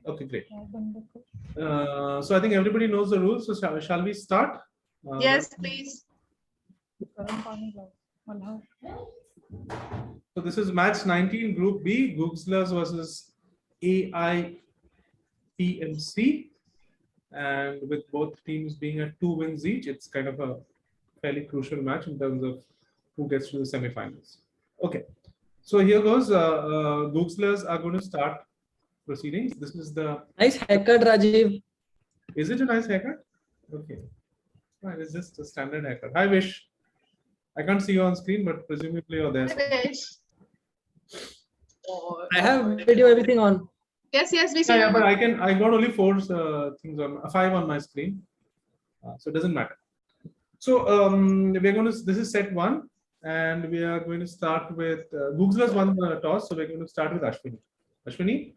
Okay, great. So I think everybody knows the rules. So shall we start? Yes, please. So this is match 19, Group B, Googslers versus AIPMC. And with both teams being at 2 wins each, it's kind of a fairly crucial match in terms of who gets to the semifinals. Okay, so here goes. Googslers are going to start proceedings. This is the nice haircut, Rajiv. Is it a nice haircut? Okay, fine. It's just a standard haircut. Hi, Vish. I can't see you on screen, but presumably you're there. I have video everything on. Yes, we see. Yeah, but I got only 4 things on 5 on my screen, so it doesn't matter. So we're going to. This is set 1, and we are going to start with Googslers won the toss, so we're going to start with Ashwini. Ashwini.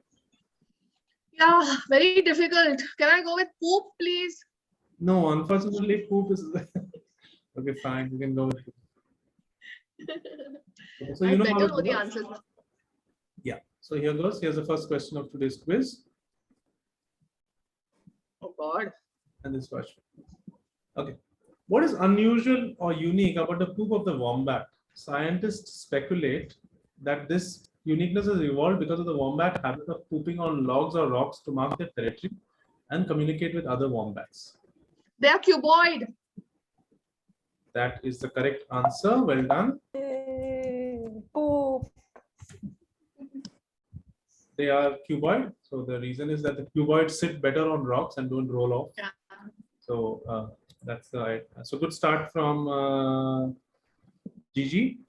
Yeah, very difficult. Can I go with poop, please? No, unfortunately, poop is. Okay, fine. You can go with poop. Okay, so you know better know the answers. Yeah. So here goes. Here's the first question of today's quiz. Oh God. And this question. Okay. What is unusual or unique about the poop of the wombat? Scientists speculate that this uniqueness has evolved because of the wombat habit of pooping on logs or rocks to mark their territory and communicate with other wombats. They are cuboid. That is the correct answer. Well done. Poop. They are cuboid. So the reason is that the cuboids sit better on rocks and don't roll off. Yeah. So that's the so good start from Gigi.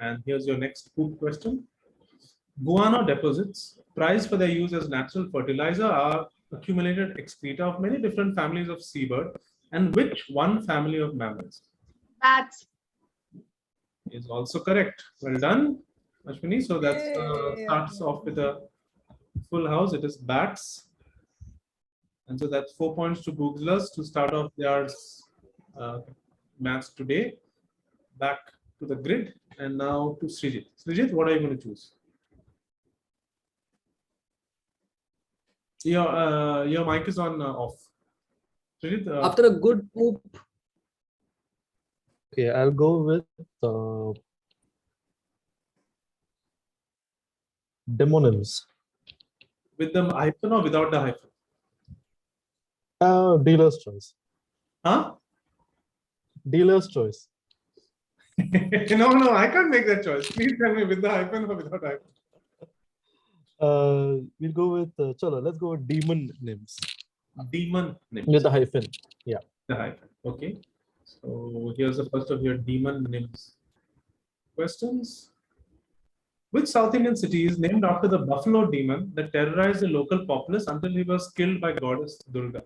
And here's your next poop question. Guano deposits, prized for their use as natural fertilizer, are accumulated excreta of many different families of seabird. And which one family of mammals? Bats. Is also correct. Well done, Ashwini. So that starts off with a full house. It is bats. And so that's 4 points to Googlers to start off their match today. Back to the grid. And now to Srijit. Srijit, what are you going to choose? Your mic is on off. Srijit, After a good poop. Okay, I'll go with demonyms. with the hyphen or without the hyphen? Dealer's choice. Huh? Dealer's choice. No, I can't make that choice. Please tell me with the hyphen or without hyphen. We'll go with chalo. Let's go with demon names. Demon names. With the hyphen. Yeah. The hyphen. Okay. So here's the first of your demon names questions. Which South Indian city is named after the buffalo demon that terrorized the local populace until he was killed by goddess Durga?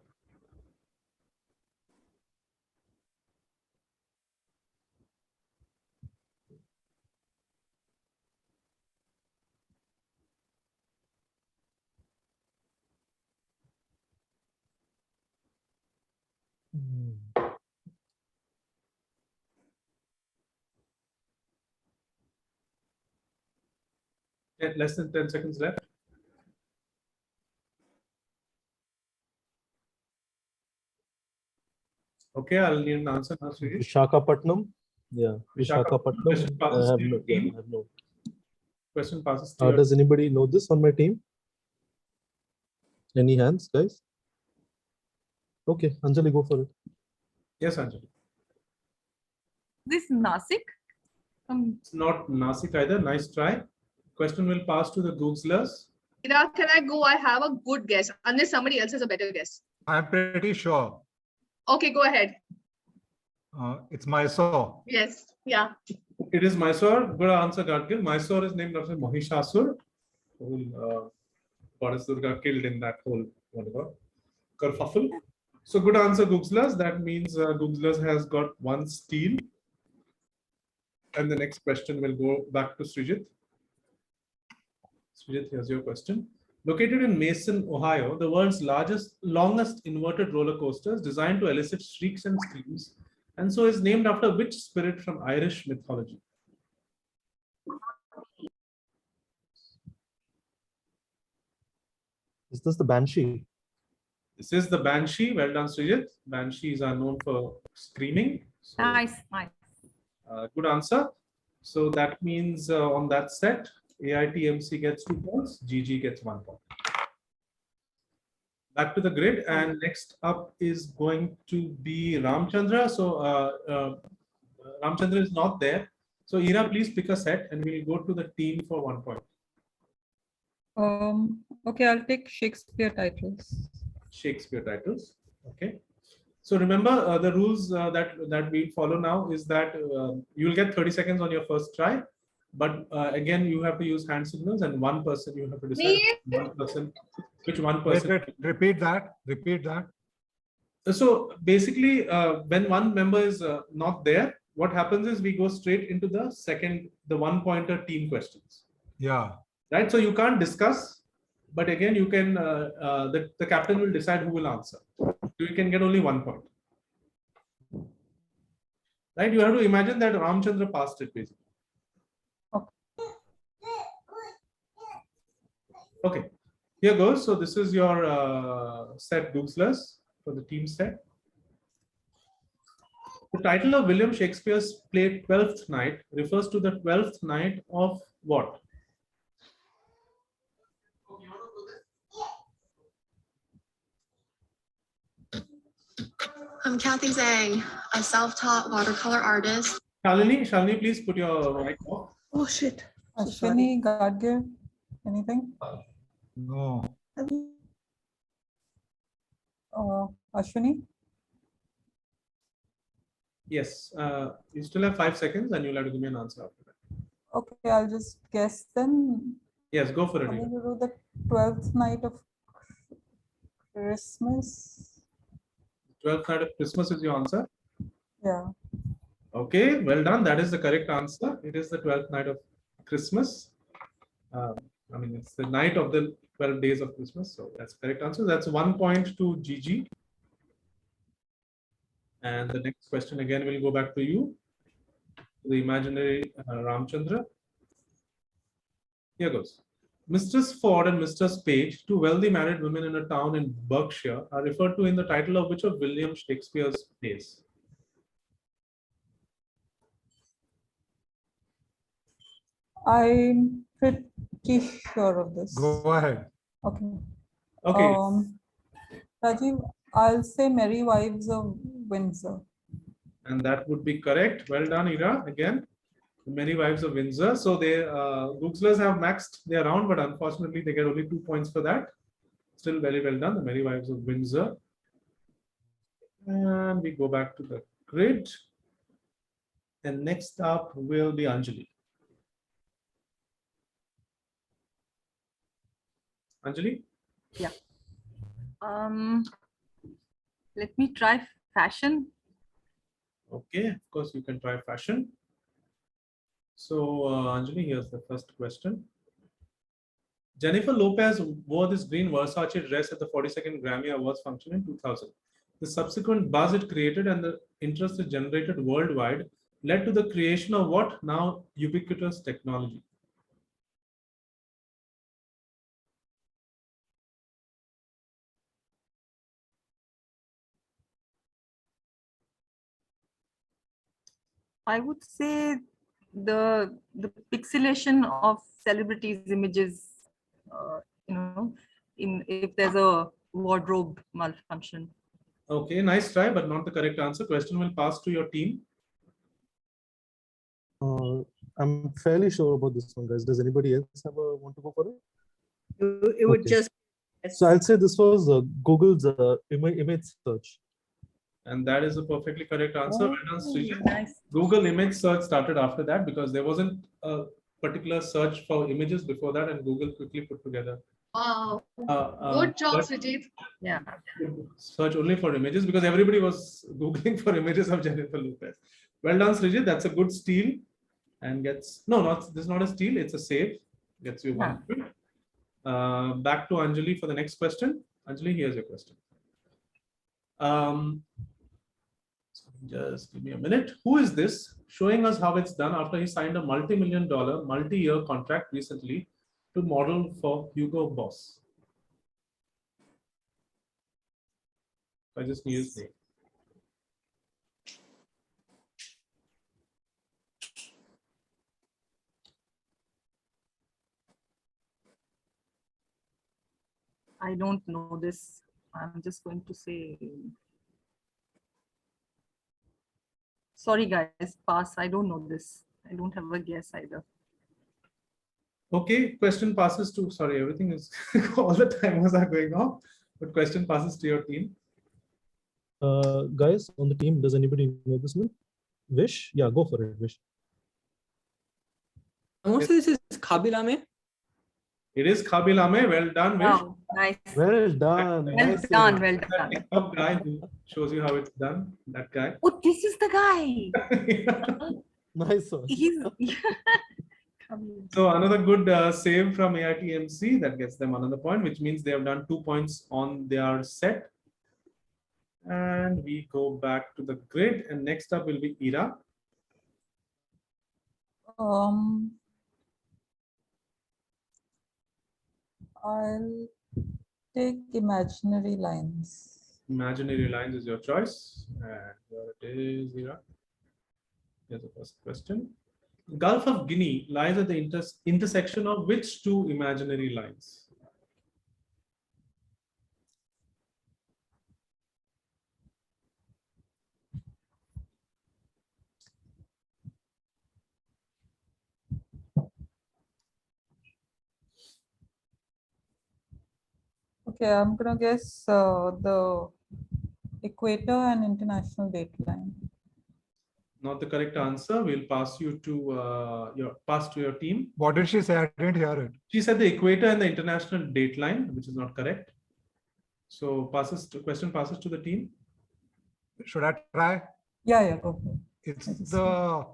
Less than 10 seconds left. Okay, I'll need an answer now, Srijit. Vishakhapatnam. Yeah. Vishakhapatnam. Vishakhapatnam. I have no. Question passes to Does anybody know this on my team? Any hands, guys? Okay, Anjali, go for it. Yes, Anjali. This Nasik? It's not Nasik either. Nice try. Question will pass to the Googslers. Ira, can I go? I have a good guess, unless somebody else has a better guess. I'm pretty sure. Okay, go ahead. It's Mysore. Yes. Yeah. It is Mysore. Good answer, Gadgil. Mysore is named after Mahishasur, who goddess Durga killed in that whole kerfuffle. So good answer, Googslers. That means Googslers has got 1 steal. And the next question will go back to Srijit. Srijit, here's your question. Located in Mason, Ohio, the world's longest inverted roller coaster is designed to elicit shrieks and screams, and so is named after which spirit from Irish mythology? this the Banshee? This is the Banshee. Well done, Srijit. Banshees are known for screaming. So, Nice, nice. good answer. So that means on that set, AITMC gets 2 points, GG gets 1 point. Back to the grid, and next up is going to be Ramchandra. So Ramchandra is not there. So Ira, please pick a set, and we'll go to the team for 1 point. Okay, I'll take Shakespeare titles. Shakespeare titles. Okay. So remember the rules that we follow now is that you will get 30 seconds on your first try, but again you have to use hand signals, and one person you have to decide which one person. Wait, repeat that. Repeat that. So basically, when one member is not there, what happens is we go straight into the 1-pointer team questions. Yeah. Right. So you can't discuss, but again you can. The captain will decide who will answer. So you can get only 1 point. Right. You have to imagine that Ramchandra passed it basically. Okay. Here goes. So this is your set Googslers for the team set. The title of William Shakespeare's play Twelfth Night refers to the 12th night of what? I'm Kathy Zhang, a self-taught watercolor artist. Shalini, please put your mic off. Oh shit. Ashwini, Gadgir, anything? No. Ashwini? Yes. You still have 5 seconds, and you'll have to give me an answer after that. Okay, I'll just guess then. Yes, go for I it. need to do the 12th night of Christmas. 12th night of Christmas is your answer. Yeah. Okay, well done. That is the correct answer. It is the 12th night of Christmas. I mean, it's the night of the 12 days of Christmas. So that's the correct answer. That's 1 point to GG. And the next question again will go back to you, the imaginary Ramchandra. Here goes. Mistress Ford and Mistress Page, two wealthy married women in a town in Berkshire, are referred to in the title of which of William Shakespeare's plays? I'm pretty sure of this. Go ahead. Okay. Okay. Rajiv, I'll say Merry Wives of Windsor. And that would be correct. Well done, Ira. Again, the Merry Wives of Windsor. So they Googslers have maxed their round, but unfortunately they get only 2 points for that. Still very well done. The Merry Wives of Windsor. And we go back to the grid. And next up will be Anjali. Anjali? Yeah. Let me try fashion. Okay, of course you can try fashion. So Anjali, here's the first question. Jennifer Lopez wore this green Versace dress at the 42nd Grammy Awards function in 2000. The subsequent buzz it created and the interest it generated worldwide led to the creation of what now ubiquitous technology? I would say the pixelation of celebrities' images, if there's a wardrobe malfunction. Okay, nice try, but not the correct answer. Question will pass to your team. I'm fairly sure about this one, guys. Does anybody else want to go for it? It would Okay. just. So I'll say this was Google's image search. And that is a perfectly correct answer. Well done, Srijit. Nice. Google image search started after that because there wasn't a particular search for images before that, and Google quickly put together. Wow. Good job, but Srijit. Yeah. search only for images because everybody was Googling for images of Jennifer Lopez. Well done, Srijit. That's a good steal and gets, this is not a steal, it's a save. Gets you 1 point. Back to Anjali for the next question. Anjali, here's your question. Just give me a minute. Who is this? Showing us how it's done after he signed a multi-million-dollar, multi-year contract recently to model for Hugo Boss. I just knew his name. I don't know this. I'm just going to say. Sorry, guys, pass. I don't know this. I don't have a guess either. Okay, question passes to, sorry, everything is, all the timers are going off, but question passes to your team. Guys on the team, does anybody know this one? Vish? Yeah, go for it, Vish. Mostly this is Khabilame. It is Khabil Ame. Well done, Vish. Wow, nice. Well done. Well nice done, save. well That done. TikTok guy who shows you how it's done, that guy. Oh, this is the guy. Nice one. He's. So another good save from AITMC that gets them another point, which means they have done 2 points on their set. And we go back to the grid, and next up will be Ira. I'll take imaginary lines. Imaginary lines is your choice, and here it is, Ira. Here's the first question. Gulf of Guinea lies at the intersection of which two imaginary lines? Okay, I'm gonna guess the equator and international dateline. Not the correct answer. We'll pass you to your team. What did she say? I didn't hear it. She said the equator and the international dateline, which is not correct. So question passes to the team. Should I try? Yeah, go for it. It's the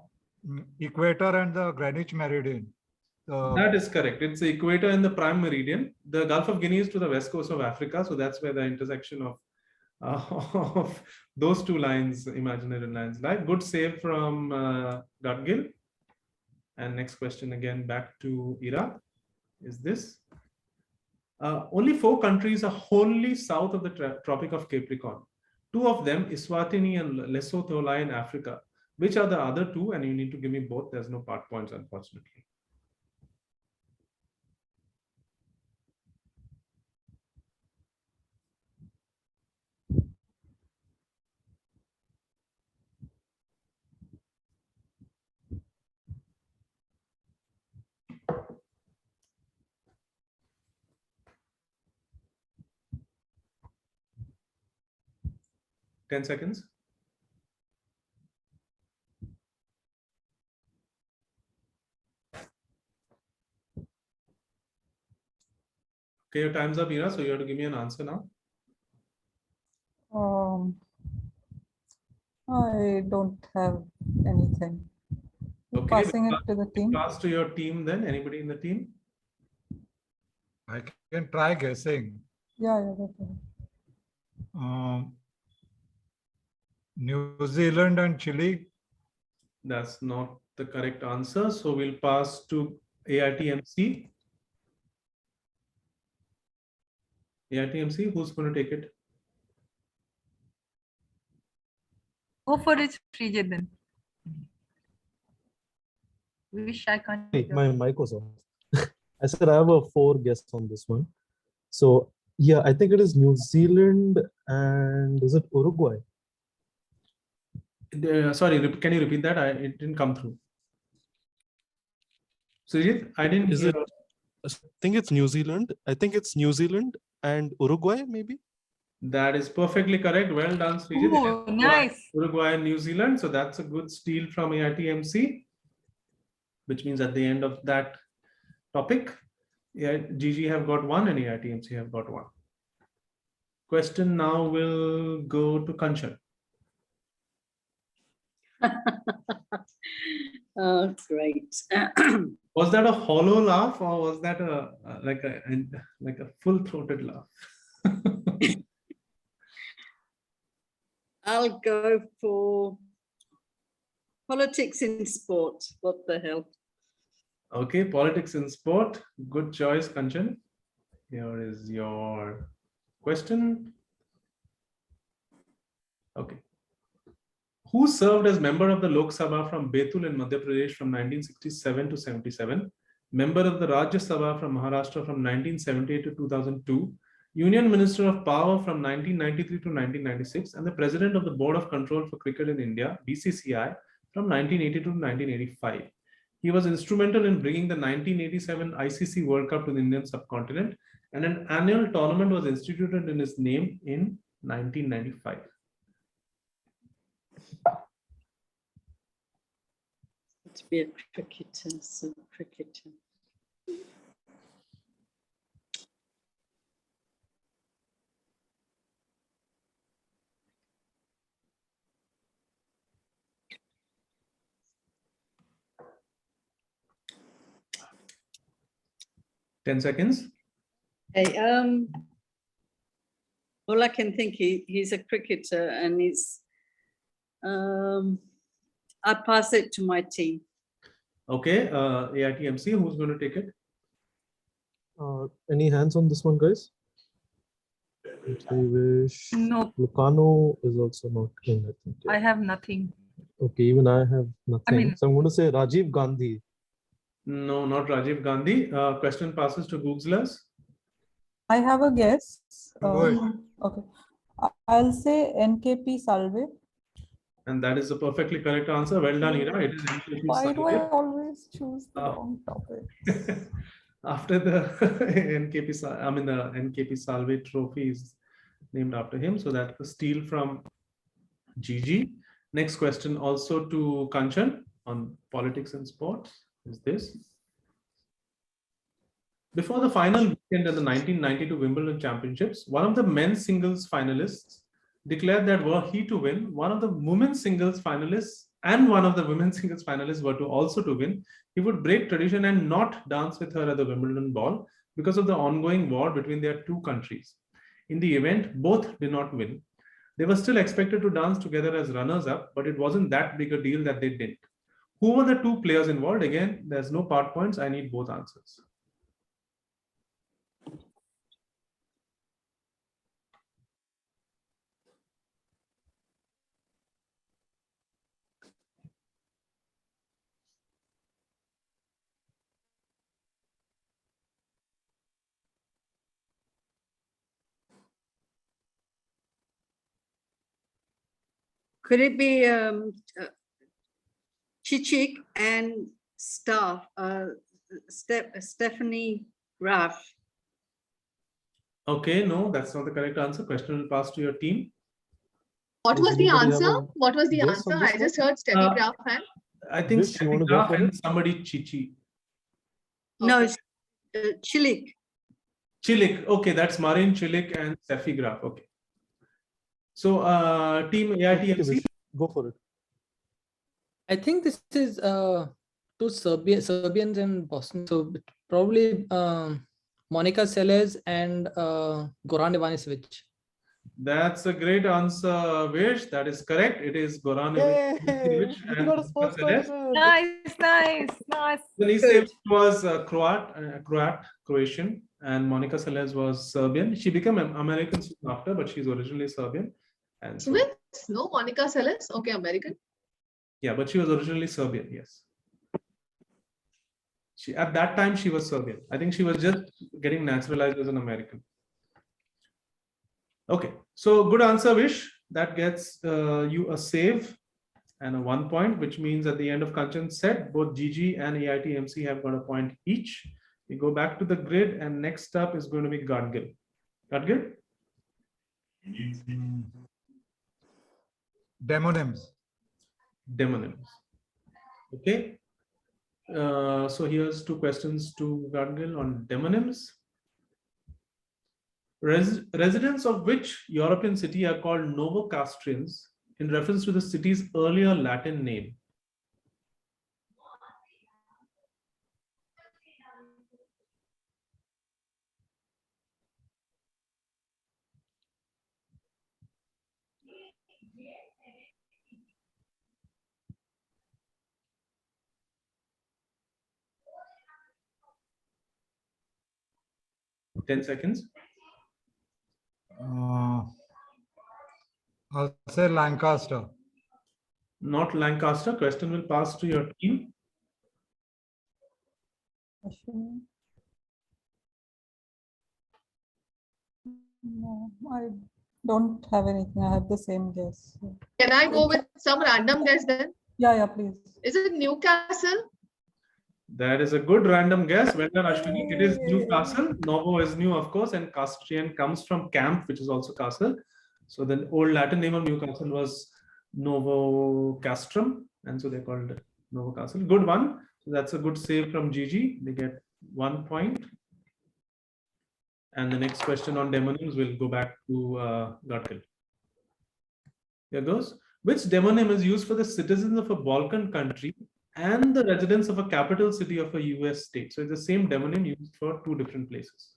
equator and the Greenwich Meridian. That is correct. It's the equator and the prime meridian. The Gulf of Guinea is to the west coast of Africa, so that's where the intersection of those two lines, imaginary lines, lie. Good save from Gudgil. And next question again back to Ira. Is this? Only 4 countries are wholly south of the Tropic of Capricorn. 2 of them, Eswatini and Lesotho, lie in Africa. Which are the other 2? And you need to give me both. There's no part points, unfortunately. Ten seconds. Okay, your time's up, Ira, so you have to give me an answer now. I don't have anything. Okay, Passing it to the team. pass to your team then. Anybody in the team? I can try guessing. Yeah, go for it. New Zealand and Chile. That's not the correct answer. So we'll pass to AITMC. AITMC, who's going to take it? Go for it, Srijit, then. Wish I can't. Hey, hear. my mic was off. I said I have a 4 guess on this one. So yeah, I think it is New Zealand and is it Uruguay? Sorry, can you repeat that? It didn't come through. Srijit, I didn't Is hear. it? I think it's New Zealand. I think it's New Zealand and Uruguay, maybe. That is perfectly correct. Well done, Srijit. Ooh, nice. Uruguay and New Zealand. So that's a good steal from AITMC, which means at the end of that topic, GG have got 1 and AITMC have got 1. Question now will go to Kanchan. Oh, great. Was that a hollow laugh or was that like a full-throated laugh? I'll go for politics in sport. What the hell? Okay, politics in sport. Good choice, Kanchan. Here is your question. Okay. Who served as member of the Lok Sabha from Betul in Madhya Pradesh from 1967 to 77, member of the Rajya Sabha from Maharashtra from 1978 to 2002, Union Minister of Power from 1993 to 1996, and the President of the Board of Control for Cricket in India, BCCI, from 1980 to 1985. He was instrumental in bringing the 1987 ICC World Cup to the Indian subcontinent, and an annual tournament was instituted in his name in 1995. To be a cricketer, so cricketer. Ten seconds. Hey, all I can think he's a cricketer, and he's. I pass it to my team. Okay, AITMC, who's going to take it? Any hands on this one, guys? Wish. No, Lucano is also not in, I think. I Yeah. have nothing. Okay, even I have nothing. mean- So I'm going to say Rajiv Gandhi. No, not Rajiv Gandhi. Question passes to Googslers. I have a guess. Go ahead. Okay. I'll say NKP Salve. And that is a perfectly correct answer. Well done, Ira. It is NKP Why do I Salve. always choose the Uh, wrong topic? After the the NKP Salve trophy is named after him. So that's the steal from Gigi. Next question also to Kanchan on politics and sports is this. Before the final weekend of the 1992 Wimbledon Championships, one of the men's singles finalists declared that were he to win, one of the women's singles finalists and one of the women's singles finalists were to also to win, he would break tradition and not dance with her at the Wimbledon ball because of the ongoing war between their two countries. In the event, both did not win. They were still expected to dance together as runners-up, but it wasn't that big a deal that they didn't. Who were the two players involved? Again, there's no part points. I need both answers. Could it be Chichik and Stephanie Graf? Okay, no, that's not the correct answer. Question will pass to your team. What Does was the anybody have answer? a What was the guess on answer? this I just one? heard Steffi Graf and I think Vish, you wanna go for and it? somebody Chichi. No, Okay. it's Chilik. Chilik. Okay, that's Marin Chilik and Steffi Graf. Okay. So team Okay, AITMC. Vish, go for it. I think this is two Serbians in Boston. So probably Monica Seles and Goran Ivanisevic. That's a great answer, Vish. That is correct. It is Goran Yay! Ivanisevic We and got a sports Monica Seles. question. Nice. Ivanisevic was Croatian, and Monica Seles was Serbian. She became American soon after, but she's originally Serbian. And so, Swiss? No, Monica Seles. Okay, American. yeah, but she was originally Serbian. Yes. She at that time she was Serbian. I think she was just getting naturalized as an American. Okay, so good answer, Vish. That gets you a save and a 1 point, which means at the end of Kanchan's set, both GG and AITMC have got a point each. We go back to the grid, and next up is going to be Gadgil. Gadgil? Demonyms. Demonyms. Okay. So here's two questions to Gadgil on demonyms. Residents of which European city are called Novocastrians in reference to the city's earlier Latin name? Ten seconds. I'll say Lancaster. Not Lancaster. Question will pass to your team. Ashwini? No, I don't have anything. I have the same guess. Can I go with some random guess then? Yeah, please. Is it Newcastle? That is a good random guess. Well done, Ashwini. It is Yay. Newcastle. Novo is new, of course, and Castrian comes from camp, which is also castle. So the old Latin name of Newcastle was Novo Castrum, and so they called it Novo Castle. Good one. So that's a good save from Gigi. They get 1 point. And the next question on demonyms will go back to Gatkal. Here goes. Which demonym is used for the citizens of a Balkan country and the residents of a capital city of a US state? So it's the same demonym used for two different places.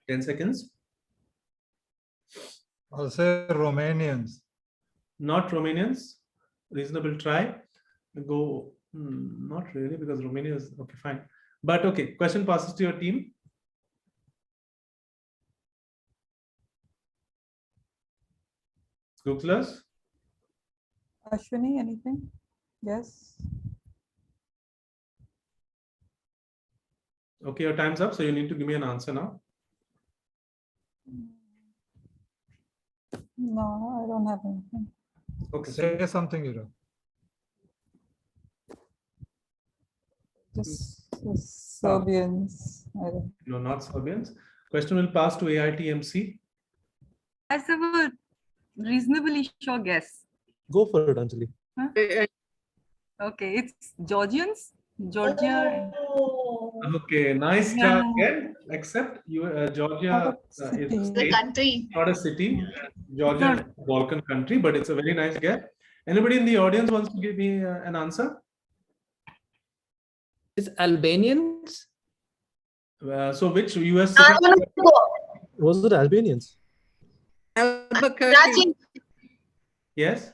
Ten seconds. I'll say Romanians. Not Romanians. Reasonable try. Go. Not really, because Romania is okay, fine. But okay, question passes to your team. Googslers. Ashwini, anything? Yes. Okay, your time's up, so you need to give me an answer now. No, I don't have anything. Okay. Say something, Hiro. Just Serbians. I don't. No, not Serbians. Question will pass to AITMC. As a reasonably sure guess. Go for it, Anjali. Okay, it's Georgians. Georgia. Okay, nice try again. Except you, Georgia is a City. The state, country. not a city. Georgia is a Balkan country, but it's a very nice guess. Anybody in the audience wants to give me an answer? Is Albanians? So which US I city? want to go. Was it Albanians? Rajiv. Yes.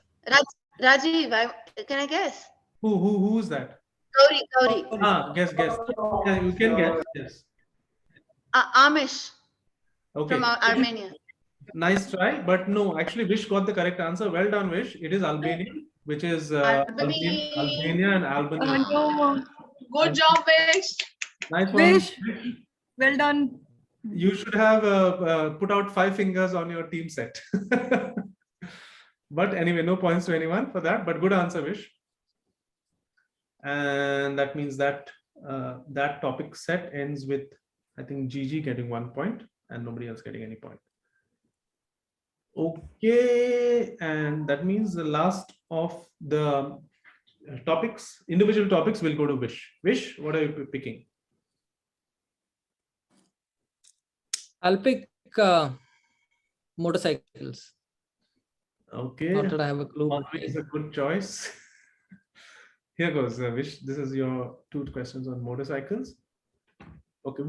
Rajiv, can I guess? Who's that? Gauri. Guess. Yeah, you can guess. Yes. Amish Okay. from Armenia. Nice try, but no, actually Vish got the correct answer. Well done, Vish. It is Albania, which is Albania and Albania. No. Good job, Vish. Nice one. Vish. Well done. You should have put out 5 fingers on your team set. But anyway, no points to anyone for that, but good answer, Vish. And that means that that topic set ends with, I think, Gigi getting 1 point and nobody else getting any point. Okay, and that means the last of the topics, individual topics, will go to Vish. Vish, what are you picking? I'll pick motorcycles. Okay, Not that I have a clue. but always a good choice. Here goes, Vish. This is your 2 questions on motorcycles. Okay,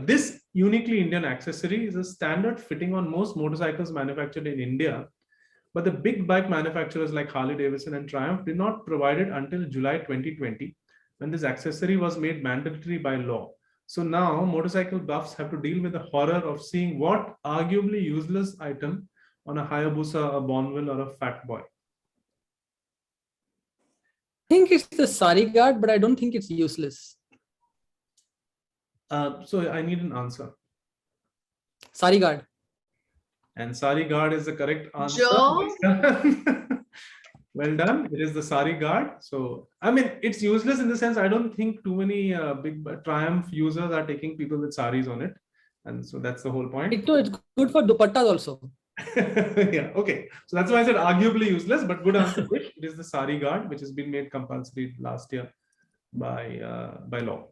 this uniquely Indian accessory is a standard fitting on most motorcycles manufactured in India, but the big bike manufacturers like Harley Davidson and Triumph did not provide it until July 2020, when this accessory was made mandatory by law. So now motorcycle buffs have to deal with the horror of seeing what arguably useless item on a Hayabusa, a Bonneville, or a Fat Boy. I think it's the Sari Guard, but I don't think it's useless. So I need an answer. Sari Guard. And Sari Guard is the correct answer. Joe? Well done. It is the Sari Guard. So, I mean, it's useless in the sense I don't think too many big Triumph users are taking people with saris on it. And so that's the whole point. It's good for dupattas also. Yeah, okay. So that's why I said arguably useless, but good answer. It is the Sari Guard, which has been made compulsory last year by law.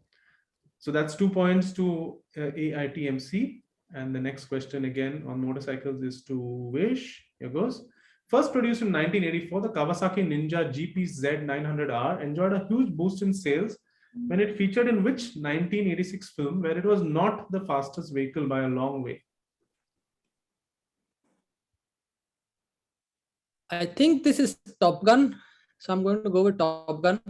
So that's 2 points to AITMC. And the next question again on motorcycles is to Vish. Here goes. First produced in 1984, the Kawasaki Ninja GP Z900R enjoyed a huge boost in sales when it featured in which 1986 film where it was not the fastest vehicle by a long way? I think this is Top Gun. So I'm going to go with Top Gun.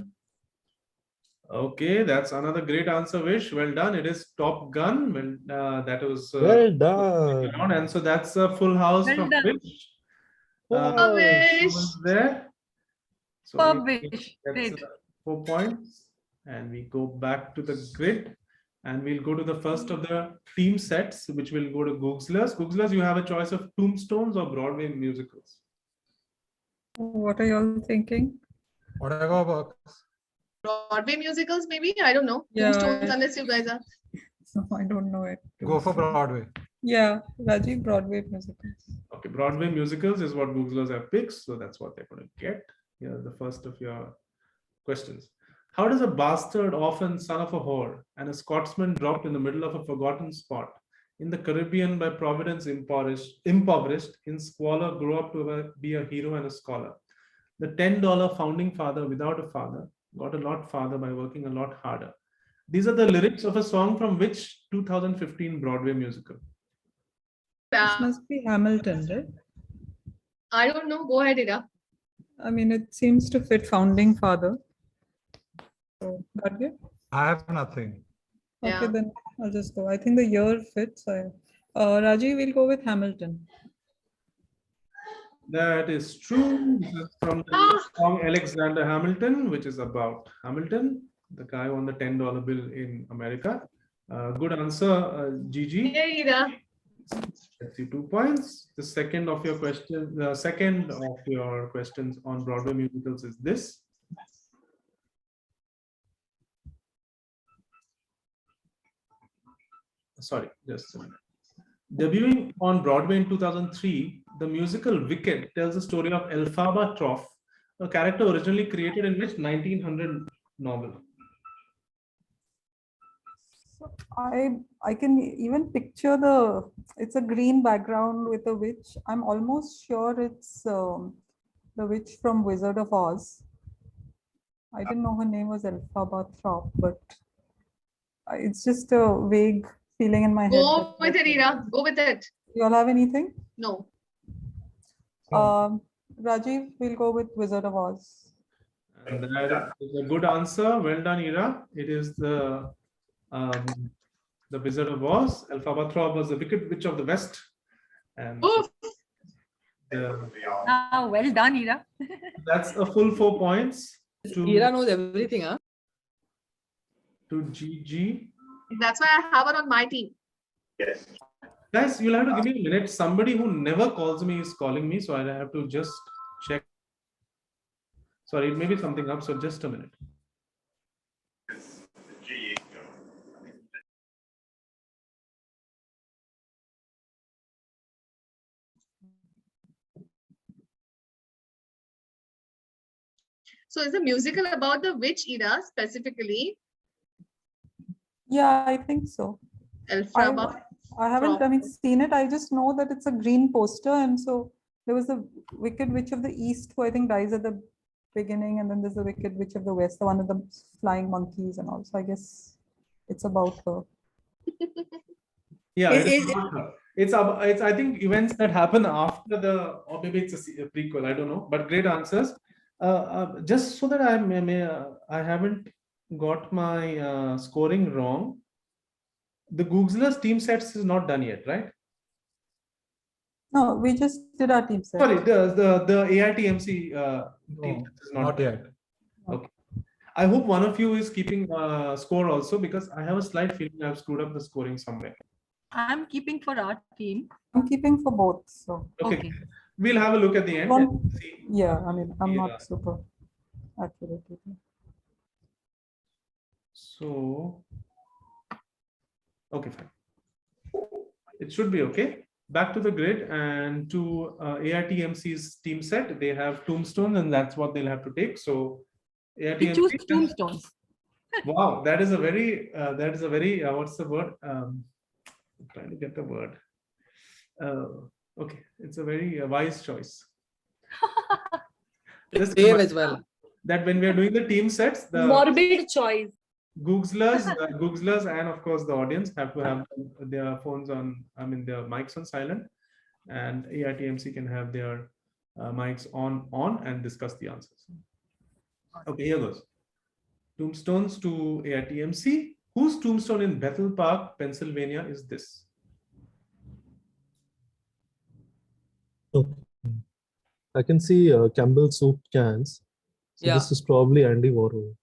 Okay, that's another great answer, Vish. Well done. It is Top Gun. Well, that was Well done. and so that's a full house Well from done. Vish. Wow. Wish. There. So Superb, we Vish. get Great. 4 points, and we go back to the grid, and we'll go to the first of the team sets, which will go to Googslers. Googslers, you have a choice of Tombstones or Broadway musicals. What are y'all thinking? Whatever works. Broadway musicals, maybe? I don't know. Yeah, Tombstones, I- unless you guys are. No, I don't know it. Go for Broadway. Yeah, Rajiv, Broadway musicals. Okay, Broadway musicals is what Googlers have picked, so that's what they're going to get. Here, the first of your questions. How does a bastard, orphan, son of a whore, and a Scotsman dropped in the middle of a forgotten spot in the Caribbean by Providence impoverished in squalor grow up to be a hero and a scholar? The $10 founding father without a father got a lot farther by working a lot harder. These are the lyrics of a song from which 2015 Broadway musical? This must be Hamilton, right? I don't know. Go ahead, Ira. I mean, it seems to fit founding father. So, Gadge? I have nothing. Okay, Yeah. then I'll just go. I think the year fits. Rajiv will go with Hamilton. That is true. This is from the song Alexander Hamilton, which is about Hamilton, the guy on the $10 bill in America. Good answer, Gigi. Hey, Ira. That's you 2 points. The second of your questions on Broadway musicals is this. Sorry, just a minute. Debuting on Broadway in 2003, the musical Wicked tells the story of Elphaba Trough, a character originally created in which 1900 novel? So I can even picture it's a green background with a witch. I'm almost sure it's the witch from Wizard of Oz. I didn't know her name was Elphaba Thorpe, but it's just a vague feeling in my head. Go with it, Ira. Go with it. You all have anything? No. Rajiv, we'll go with Wizard of Oz. And that is a good answer. Well done, Ira. It is the Wizard of Oz. Elphaba Thorpe was the Wicked Witch of the West. And Oof. Well done, Ira. that's a full 4 points Ira knows everything, huh? to GG. That's why I have her on my team. Guys, you'll have to give me a minute. Somebody who never calls me is calling me, so I have to just check. Sorry, it may be something up, so just a minute. So is the musical about the witch, Ira, specifically? Yeah, I think so. Elphaba. I haven't Thorpe. seen it. I just know that it's a green poster, and so there was the Wicked Witch of the East who I think dies at the beginning, and then there's the Wicked Witch of the West, the one with the flying monkeys and all. So I guess it's about her. Yeah, It- it's I think events that happen after or maybe it's a prequel. I don't know, but great answers. Just so that I haven't got my scoring wrong. The Googslers team sets is not done yet, right? No, we just did our team set. Sorry, the AITMC team No, is not done. yet. Okay. I hope one of you is keeping score also, because I have a slight feeling I've screwed up the scoring somewhere. I'm keeping for our team. I'm keeping for both. So Okay. We'll have a look at the end. One- And see. yeah, I mean, I'm Yeah. not super accurate with it. So, okay, fine. It should be okay. Back to the grid and to AITMC's team set. They have Tombstone, and that's what they'll have to take. So, We choose AITMC. tombstones. Wow, that is a very what's the word? I'm trying to get the word. Okay, it's a very wise choice. Just Brave remember as well. that when we are doing the team sets, the Morbid choice. Googslers, and of course the audience have to have their phones on, their mics on silent, and AITMC can have their mics on and discuss the answers. Okay, here goes. Tombstones to AITMC. Whose tombstone in Bethel Park, Pennsylvania is this? Okay. I can see Campbell soup cans. So Yeah. this is probably Andy Warhol.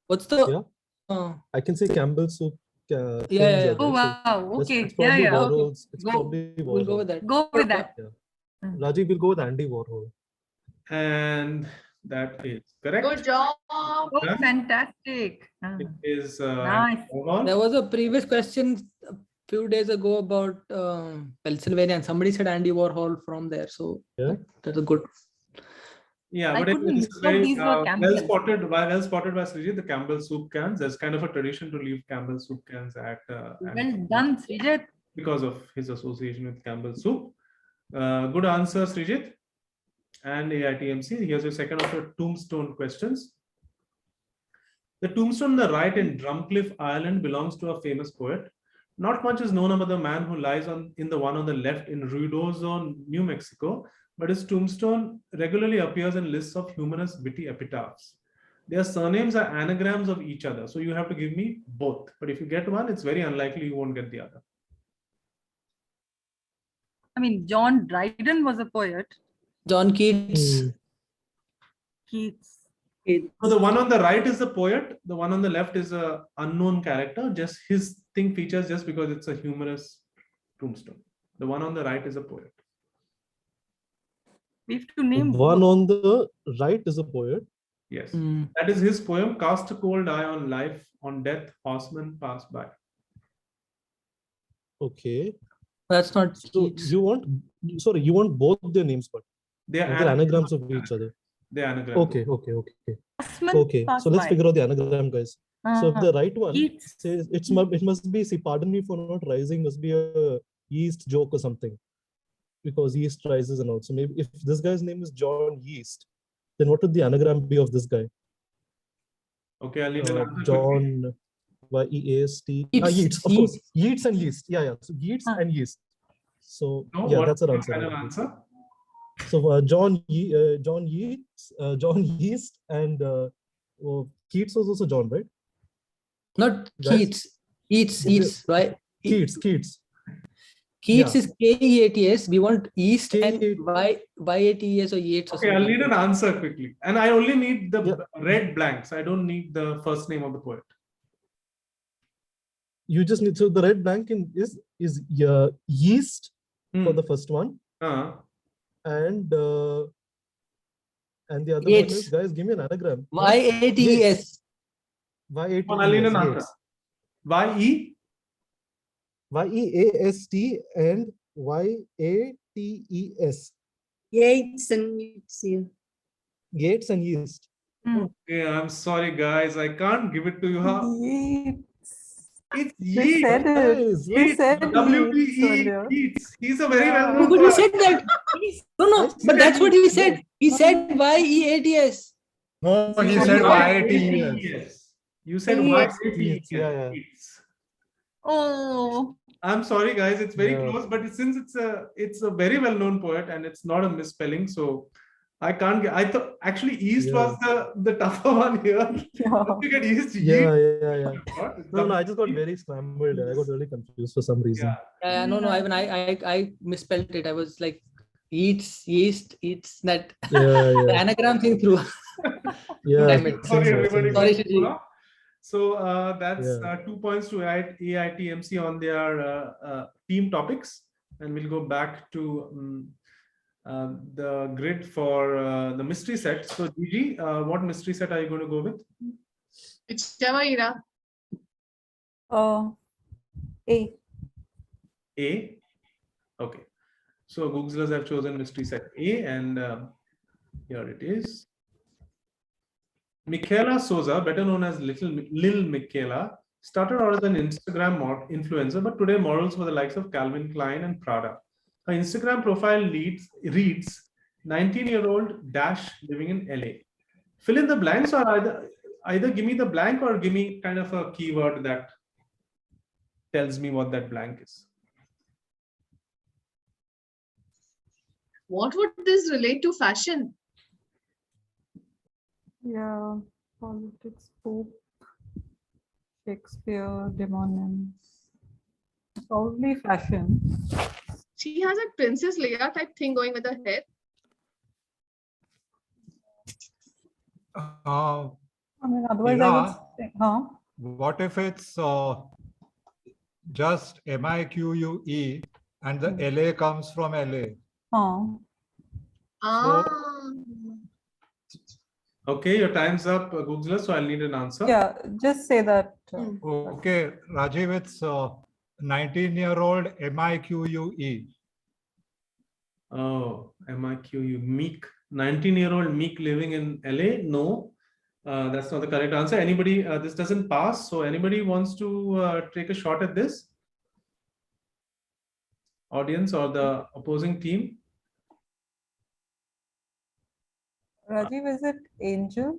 What's the? Yeah. I can see Campbell soup. Yeah. Right? Oh, So wow. It's Okay. probably Yeah. Okay. Warhol's. It's Go. probably Warhol. We'll go with that. Go with that. Yeah. Rajiv will go with Andy Warhol. And that is correct. Good job. Oh, fantastic. It is Nice. Warhol. There was a previous question a few days ago about Pennsylvania, and somebody said Andy Warhol from there. So Yeah. that's a good. Yeah, I but couldn't it's look very these were well Campbell. spotted by Srijit, the Campbell soup cans. There's kind of a tradition to leave Campbell soup cans at Well done, Srijit. because of his association with Campbell soup. Good answer, Srijit. And AITMC. Here's your second of your tombstone questions. The tombstone on the right in Drumcliff, Ireland belongs to a famous poet. Not much is known about the man who lies in the one on the left in Ruidoso, New Mexico, but his tombstone regularly appears in lists of humorous, witty epitaphs. Their surnames are anagrams of each other, so you have to give me both. But if you get one, it's very unlikely you won't get the other. I mean, John Dryden was a poet. John Keats. Keats. So the one on the right is the poet. The one on the left is a unknown character. Just his thing features just because it's a humorous tombstone. The one on the right is a poet. We have to name One on the right is a poet. Yes, that is his poem. Cast a cold eye on life, on death, horsemen pass by. Okay. That's not So Keats. you want both their names, but They are they're anagrams of each other. They are anagrams. Okay. Horsemen Okay. pass So let's by. figure out the anagram, guys. So if the right one Keats. says it must be, see, pardon me for not rising, must be a yeast joke or something, because yeast rises and also maybe if this guy's name is John Yeast, then what would the anagram be of this guy? Okay, I'll need an answer. John Y-E-A-S-T. Yeats, of course. Yeats and yeast. Yeah. So Yeats and yeast. So No, yeah, what that's our is answer. your final answer? So John Yeats, John Yeast, and Keats was also John, right? Not Guys? Keats. Eats, right? Keats. Keats Yeah. is K-E-A-T-S. We want East and K-E- Y-A-T-S or Yates or Okay, I'll something. need an answer quickly. And I only need the red blanks. I don't need the first name of the poet. You just need, so the red blank is yeast for the first one, and the other one Yates. is, guys, give me an anagram. Y-A-T-E-S. Y-A-T-E-S. I'll need an Yates. answer. Y-E? Y-E-A-S-T and Y-A-T-E-S. Yates and Yeats. Yeah. Yates and yeast. Okay, I'm sorry, guys. I can't give it to you. It's They Yeats. said it. They said W-E-E, earlier. Yeats. He's a very well-known But you poet. said that. No, but that's what he said. He said Y-E-A-T-S. No, he said Y-A-T-E-S. Yes. You said Yes. Y-A-T-E-S. Yeah. Yeats. Oh, I'm sorry, guys. It's very Yeah. close, but since it's a very well-known poet and it's not a misspelling, so I can't get. I thought actually East was the tougher one here. You get East. Yeah. Yeats. No, I just got very scrambled. I got really confused for some reason. No, I misspelled it. I was like, eats, yeast, eats that Yeah. anagram thing through. Yeah. Damn it. Sorry, Same everybody. Sorry, got Shiji. it. So that's Yeah. 2 points to AITMC on their team topics, and we'll go back to the grid for the mystery set. So Gigi, what mystery set are you going to go with? Whichever, Ira. A. A. Okay. So Googslers have chosen mystery set A, and here it is. Michaela Souza, better known as Lil Michaela, started out as an Instagram influencer, but today models for the likes of Calvin Klein and Prada. Her Instagram profile reads 19-year-old dash living in LA. Fill in the blanks, or either give me the blank or give me kind of a keyword that tells me what that blank is. What would this relate to fashion? Yeah, politics, Pope, Shakespeare, demonyms. Probably fashion. She has a Princess Leia type thing going with her hair. Uh, I mean, otherwise I Yeah. would say, huh? what if it's just MIQUE and the LA comes from LA? Huh. Ah. Okay, your time's up, Googler, so I'll need an answer. Yeah, just say that. Okay, Rajiv, it's 19-year-old MIQUE. Oh, MIQU, Meek. 19-year-old Meek living in LA? No, that's not the correct answer. Anybody, this doesn't pass. So anybody wants to take a shot at this? Audience or the opposing team? Rajiv, is it Angel?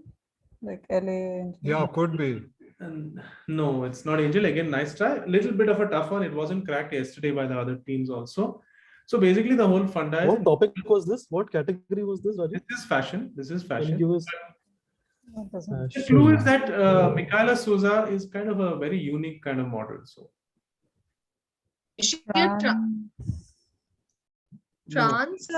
Like LA Angel? Yeah, could be. And no, it's not Angel. Again, nice try. Little bit of a tough one. It wasn't cracked yesterday by the other teams also. So basically the whole funda is, What topic was this? What category was this, Rajiv? this is fashion. This is Can you fashion. give us That doesn't- The clue is fashion? that Michaela Souza is kind of a very unique kind of model. So Is she a Trans- trans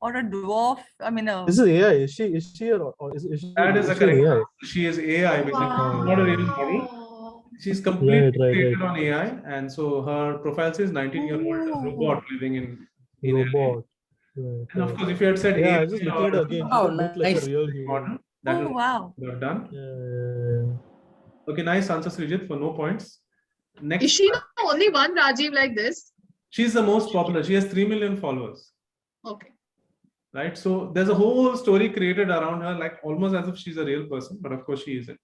Or a dwarf. I mean, This is AI. Is she or is she? that is a she correct AI? answer. She is AI basically, not a real model. Wow. She's completely Right, right, created right. on AI, and so her profile says 19-year-old robot living in LA. Robot. Right, And of right. course, if you had said Yeah, AI I was just looking at it again. She Oh, didn't look like a nice. real human. model, that oh, will wow. have done. Yeah. Okay, nice answer, Srijit, for no points. Next, Is she the only one, Rajiv, like this? she's the most popular. She has 3 million followers, Okay. right? So there's a whole story created around her, like almost as if she's a real person, but of course she isn't.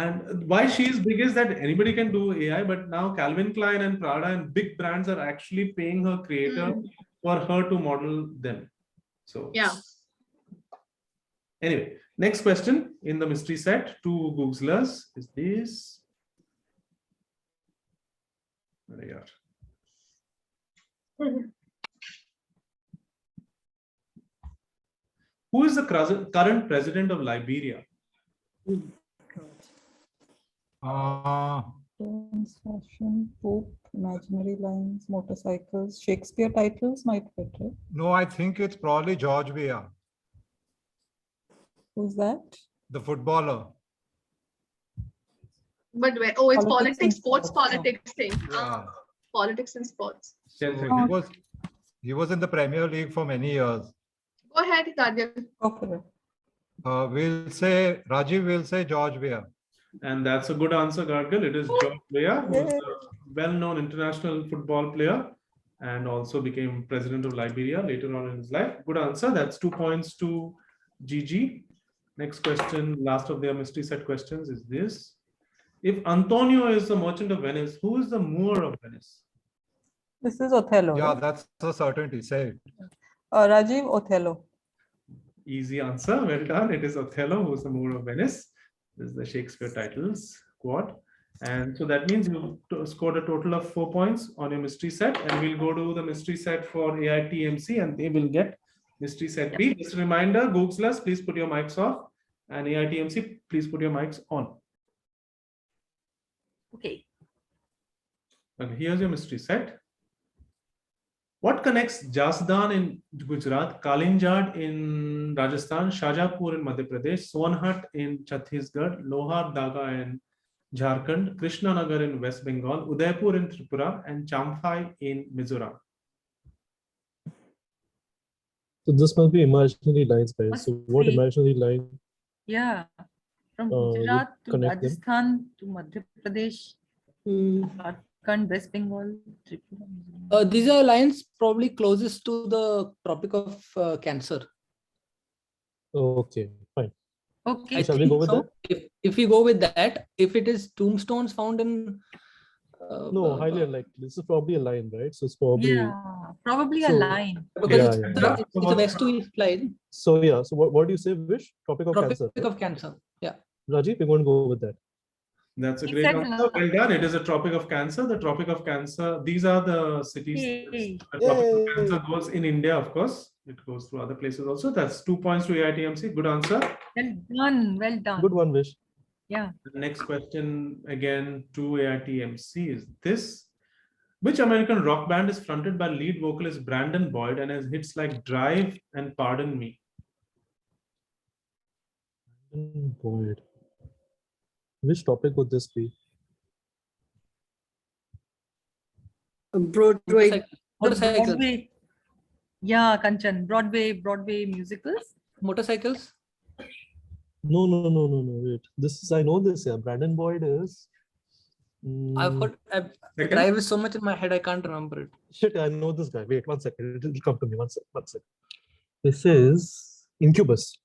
And why she is big is that anybody can do AI, but now Calvin Klein and Prada and big brands are actually paying her creator for her to model them. So Yeah. anyway, next question in the mystery set to Googslers is this. There you are. Who is the current president of Liberia? Trans, fashion, Pope, imaginary lines, motorcycles, Shakespeare titles might fit, right? No, I think it's probably George Weah, Who's that? the footballer. But where? Oh, it's Politics politics, and sports sports, politics thing. Yeah. Politics and sports. So he was in the Premier League for many years. Go ahead, Rajiv. Okay. We'll say Rajiv will say George Weah. And that's a good answer, Gargle. It is George Weah, who's Yay. a well-known international football player and also became president of Liberia later on in his life. Good answer. That's 2 points to GG. Next question, last of their mystery set questions is this. If Antonio is the merchant of Venice, who is the Moor of Venice? This is Othello. Yeah, right? that's a certainty. Say it. Rajiv, Othello. Easy answer. Well done. It is Othello, who's the Moor of Venice. This is the Shakespeare titles quad. And so that means you scored a total of 4 points on your mystery set. And we'll go to the mystery set for AITMC and they will get mystery set B. Just a reminder, Googslers, please put your mics off. And AITMC, please put your mics on. Okay. Okay, here's your mystery set. What connects Jasdan in Gujarat, Kalinjad in Rajasthan, Shajapur in Madhya Pradesh, Sonhat in Chhattisgarh, Lohar Daga in Jharkhand, Krishnanagar in West Bengal, Udaipur in Tripura, and Champhai in Mizoram? So this must be imaginary lines, guys. Must So what be. imaginary line? Yeah. From would Gujarat to connect them? Rajasthan to Madhya Pradesh, Jharkhand, West Bengal, Tripura. These are lines probably closest to the Tropic of Cancer. Okay, fine. Okay. I Shall we go think with so. that? If we go with that, if it is tombstones found in No, highly unlikely. This is probably a line, right? So it's probably Yeah, probably a So- line. Because Yeah, it's, yeah. the- it's a west to east line. so. Yeah. So what do you say, Vish? Tropic of Tropic Cancer. of Cancer. Yeah. Rajiv, we're going to go with that. That's a He great said answer. no. Well done. It is a Tropic of Cancer. The Tropic of Cancer. These are the cities. Yay. The Tropic of Yay. Cancer goes in India, of course. It goes to other places also. That's 2 points to AITMC. Good answer. Well done. Well done. Good one, Vish. Yeah. The next question again to AITMC is this. Which American rock band is fronted by lead vocalist Brandon Boyd and has hits like Drive and Pardon Me? Boy. Which topic would this be? Broadway. The Motorcycles. Broadway. Yeah, Kanchan. Broadway musicals. Motorcycles. No. Wait. This is, I know this. Yeah. Brandon Boyd is. I've heard. Second. Drive is so much in my head, I can't remember it. Shit, I know this guy. Wait, 1 second. It'll come to me. One sec. This is Incubus.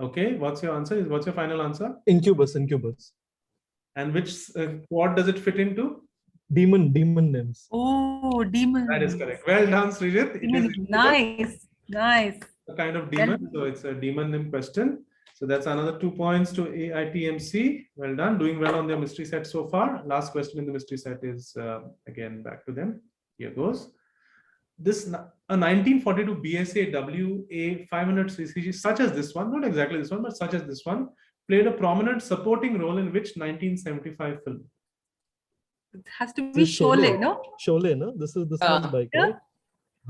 Okay, what's your answer? What's your final answer? Incubus. And which quad does it fit into? Demon names. Oh, demon. That is correct. Well done, Srijit. It Demon. is Nice. a kind of demon, so it's a demon name question. So that's another 2 points to AITMC. Well done. Doing well on their mystery set so far. Last question in the mystery set is again back to them. Here goes. A 1942 BSA WA 500cc, such as this one, not exactly this one, but such as this one, played a prominent supporting role in which 1975 film? It has to be This is Sholay, no? Sholay, no? This is this Yeah. one's bike, Yeah. right?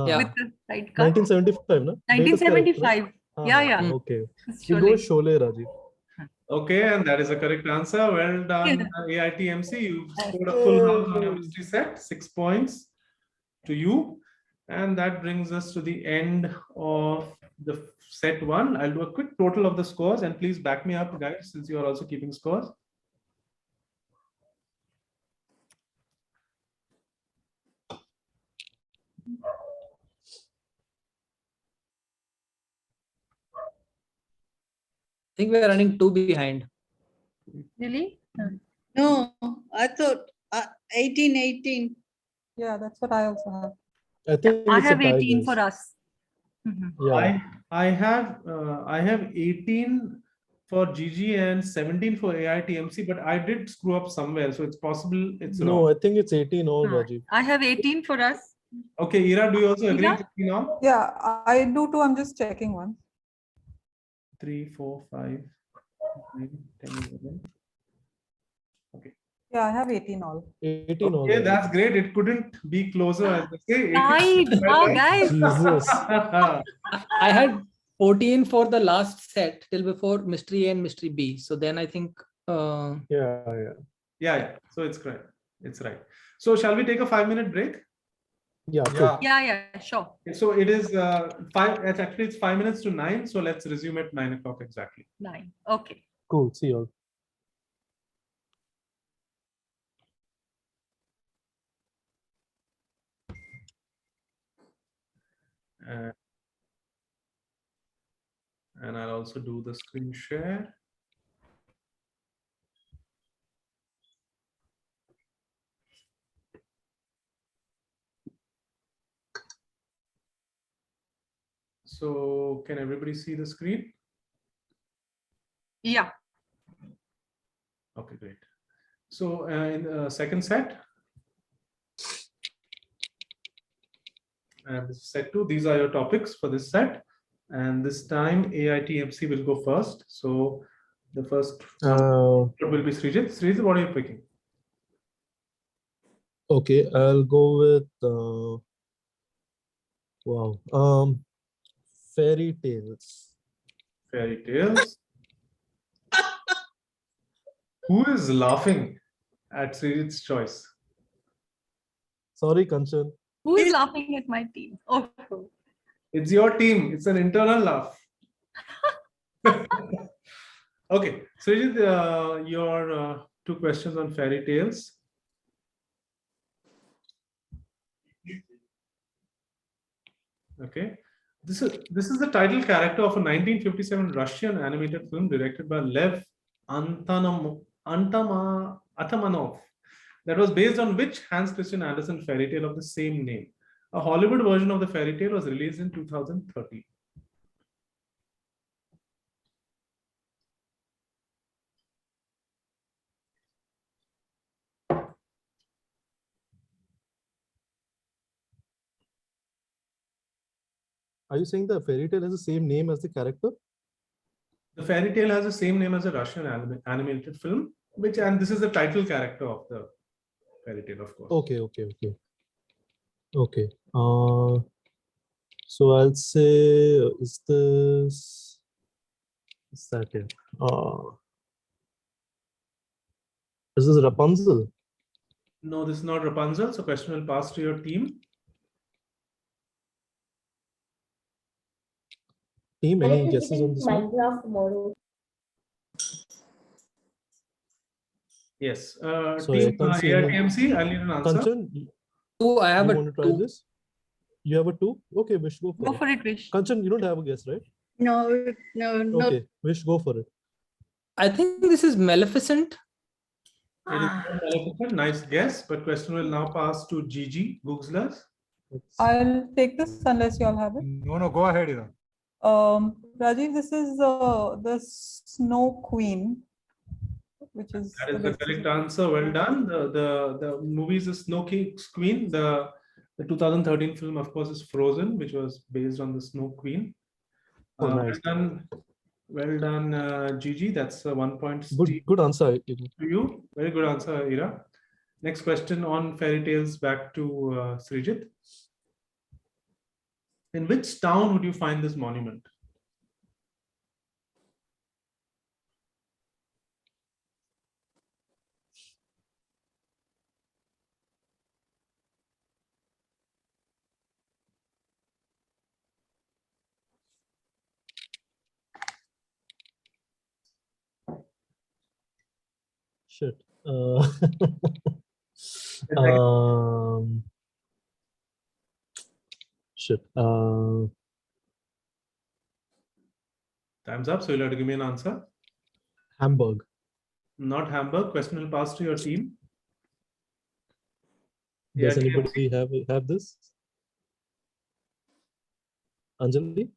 Yeah. With the sidecar. 1975, no? Date is correct, 1975. right? Yeah. Okay. It's We'll go Sholay. with Sholay, Rajiv. Okay, and that is a correct answer. Well done, AITMC. You've scored a full house on your mystery set. 6 points to you. And that brings us to the end of the set one. I'll do a quick total of the scores and please back me up, guys, since you are also keeping scores. I think we're running 2 behind. Really? No, I thought 18. Yeah, that's what I also have. I think I it's a have tie, 18 guys. for us. Mhm. Yeah. I have 18 for GG and 17 for AITMC, but I did screw up somewhere, so it's possible it's No, wrong. I think it's 18 all, Rajiv. I have 18 for us. Okay, Ira, do you also agree Ira? with me now? Yeah, I do too. I'm just checking one. 3, 4, 5, 9, 10, 11. Yeah, I have 18 all. 18 all. Okay, Rajiv. that's great. It couldn't be closer, as they say. 18. Nice. Wow, guys. Jesus. I had 14 for the last set till before mystery A and mystery B. So then I think Yeah. Yeah. So it's correct. It's right. So shall we take a 5-minute break? Yeah, cool. Yeah, sure. So it is 5. Actually, it's 5 minutes to 9. So let's resume at 9 o'clock exactly. 9. Okay. Cool. See you all. And I'll also do the screen share. So can everybody see the screen? Yeah. Okay, great. So in the second set, and this is set 2, these are your topics for this set. And this time AITMC will go first. So the first will be Srijit. Srijit, what are you picking? Okay, I'll go with fairy tales. Fairy tales. Who is laughing at Srijit's choice? Sorry, Kanchan. Who is laughing at my team? Oh, It's your team. It's an internal laugh. Okay, Srijit, your 2 questions on fairy tales. Okay, this is the title character of a 1957 Russian animated film directed by Lev Atamanov, that was based on which Hans Christian Andersen fairy tale of the same name? A Hollywood version of the fairy tale was released in 2013. Are you saying the fairy tale has the same name as the character? The fairy tale has the same name as a Russian animated film, and this is the title character of the fairy tale, of course. Okay. So I'll say, is that it? Is this Rapunzel? No, this is not Rapunzel. So question will pass to your team. Team, any guesses on this one? Minecraft tomorrow. Yes. Sorry, I Team can't see any. AITMC, I'll need an answer. Kanchan, I have you a want to try 2. this? You have a 2? Okay, Vish, go for Go it. for it, Vish. Kanchan, you don't have a guess, right? No, no. Okay, Vish, go for it. I think this is Maleficent. It is not Maleficent. Nice guess, but question will now pass to Gigi, Googslers. I'll take this unless you all have it. No, go ahead, Ira. Rajiv, this is the Snow Queen, which is That is the correct answer. Well done. The movie is the Snow Queen. The 2013 film, of course, is Frozen, which was based on the Snow Queen. Oh, nice. Well done, Gigi. That's 1 point. Good answer. To you. Very good answer, Ira. Next question on fairy tales, back to Srijit. In which town would you find this monument? Shit. Shit. Time's up. So you'll have to give me an answer. Hamburg. Not Hamburg. Question will pass to your team. Does Yeah, anybody have this? Anjali?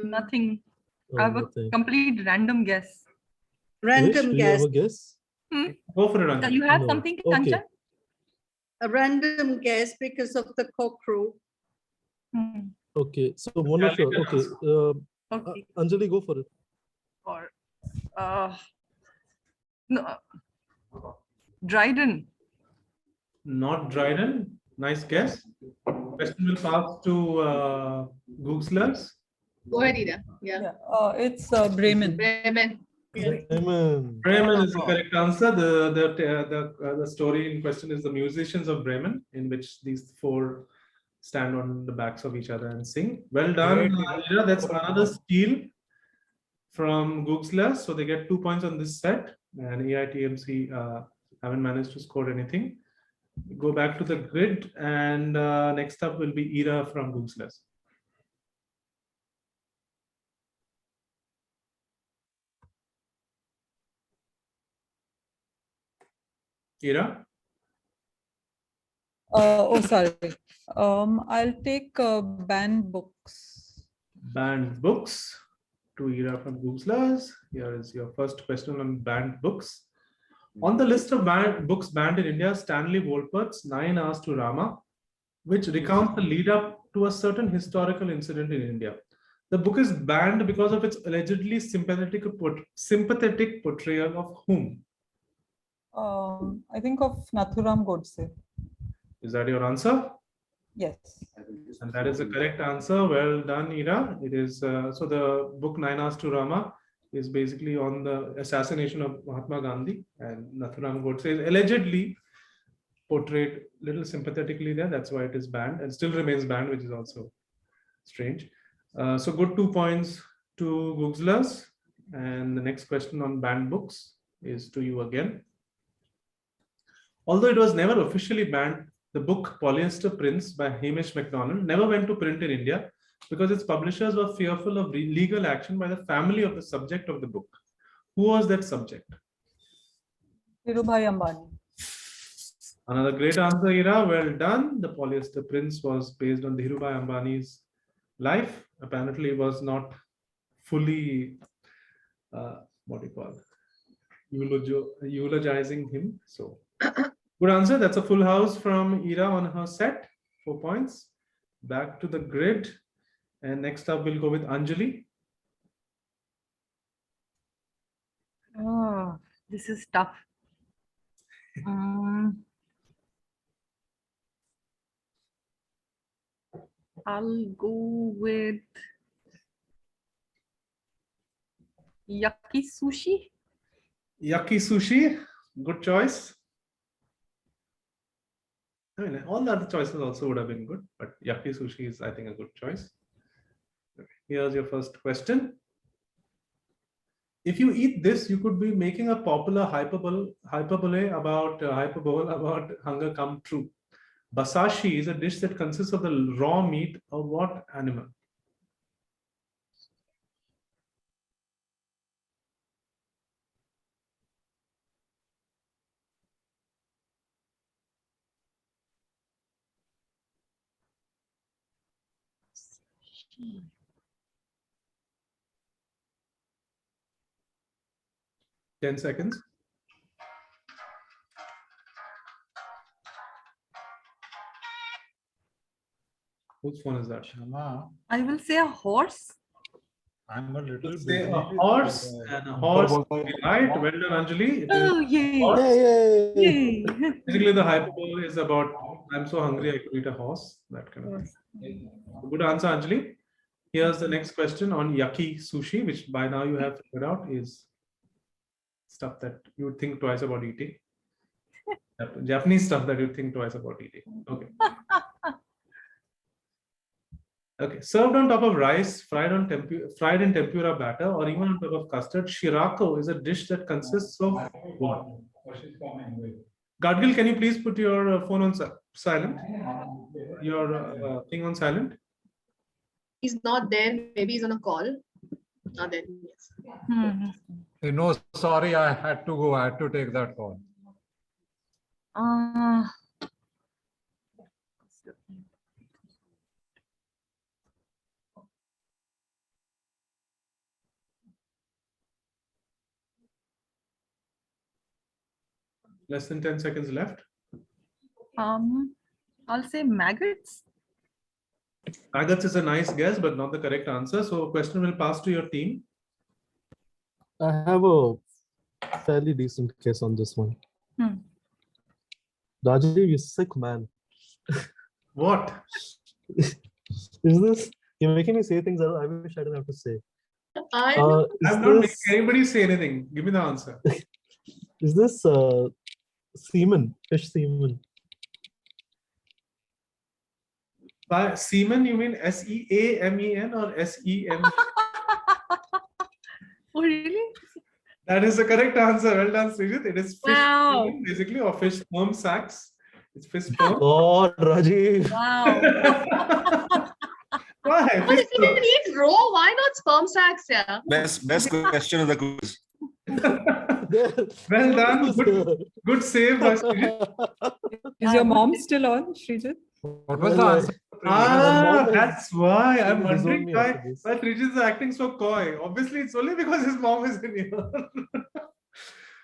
Nothing. Oh, I have a nothing. complete random guess. Vish, do you have a guess? Go for it, Anjali. You have No. something, Okay. Kanchan? A random guess because of the cockroach. Okay, so one of your, okay. Okay. Anjali, go for it. Or no, Dryden. Not Dryden. Nice guess. Question will pass to Googslers. Go ahead, Ida. Yeah. It's Bremen. Bremen. Bremen is the correct answer. The story in question is The Musicians of Bremen, in which these four stand on the backs of each other and sing. Well done, Ira. That's another steal from Googslers. So they get 2 points on this set, and AITMC haven't managed to score anything. Go back to the grid, and next up will be Ira from Googslers. Ira? Sorry. I'll take banned books. Banned books. To Ira from Googslers. Here is your first question on banned books. On the list of books banned in India, Stanley Wolpert's 9 Hours to Rama, which recounts the lead up to a certain historical incident in India. The book is banned because of its allegedly sympathetic portrayal of whom? I think of Nathuram Godse. Is that your answer? Yes. And that is the correct answer. Well done, Ira. It is so the book 9 Hours to Rama is basically on the assassination of Mahatma Gandhi, and Nathuram Godse is allegedly portrayed a little sympathetically there. That's why it is banned and still remains banned, which is also strange. So good 2 points to Googslers. And the next question on banned books is to you again. Although it was never officially banned, the book Polyester Prince by Hamish MacDonald never went to print in India because its publishers were fearful of legal action by the family of the subject of the book. Who was that subject? Dhirubhai Ambani. Another great answer, Ira. Well done. The polyester prince was based on Dhirubhai Ambani's life. Apparently, it was not fully, what do you call, eulogizing him. So, good answer. That's a full house from Ira on her set. 4 points. Back to the grid. And next up, we'll go with Anjali. Oh, this is tough. I'll go with Yucky Sushi. Yucky Sushi. Good choice. I mean, all the other choices also would have been good, but Yucky Sushi is, I think, a good choice. Okay, here's your first question. If you eat this, you could be making a popular hyperbole about hunger come true. Basashi is a dish that consists of the raw meat of what animal? Hmm. 10 seconds. Whose phone is that? I will say a horse. I'm a little Say busy. a horse, and a horse will be right. Well done, Anjali. It is Oh, yay. horse. Yay. Basically, the hyperbole is about I'm so hungry I could eat a horse. That kind of thing. Good answer, Anjali. Here's the next question on Yucky Sushi, which by now you have figured out is stuff that you would think twice about eating. Japanese stuff that you think twice about eating. Okay. Okay. Served on top of rice, fried in tempura batter, or even on top of custard, shirako is a dish that consists of what? Gadgil, can you please put your phone on silent? Your thing on silent. He's not there. Maybe he's on a call. Not there. Yes. Hey, no, sorry, I had to go. I had to take that call. Less than 10 seconds left. I'll say maggots. Maggots is a nice guess, but not the correct answer. So question will pass to your team. I have a fairly decent guess on this one. Rajiv, you sick man. What? Is this? You're making me say things I wish I didn't have to say. I'm not making anybody say anything. Give me the answer. Is this semen? Fish semen? By semen, you mean SEAMEN or SEM? Oh, really? That is the correct answer. Well done, Srijit. It is fish Wow. semen, basically, or fish sperm sacs. It's fish sperm. Oh, Rajiv. Wow. Why? But if you can eat raw, why not sperm sacs? Yeah. Best question of the quiz. Well done. Good save, Srijit. Is your mom still on, Srijit? What was the answer? That's why I'm She disowned wondering me why after this. Srijit is acting so coy. Obviously, it's only because his mom is in here.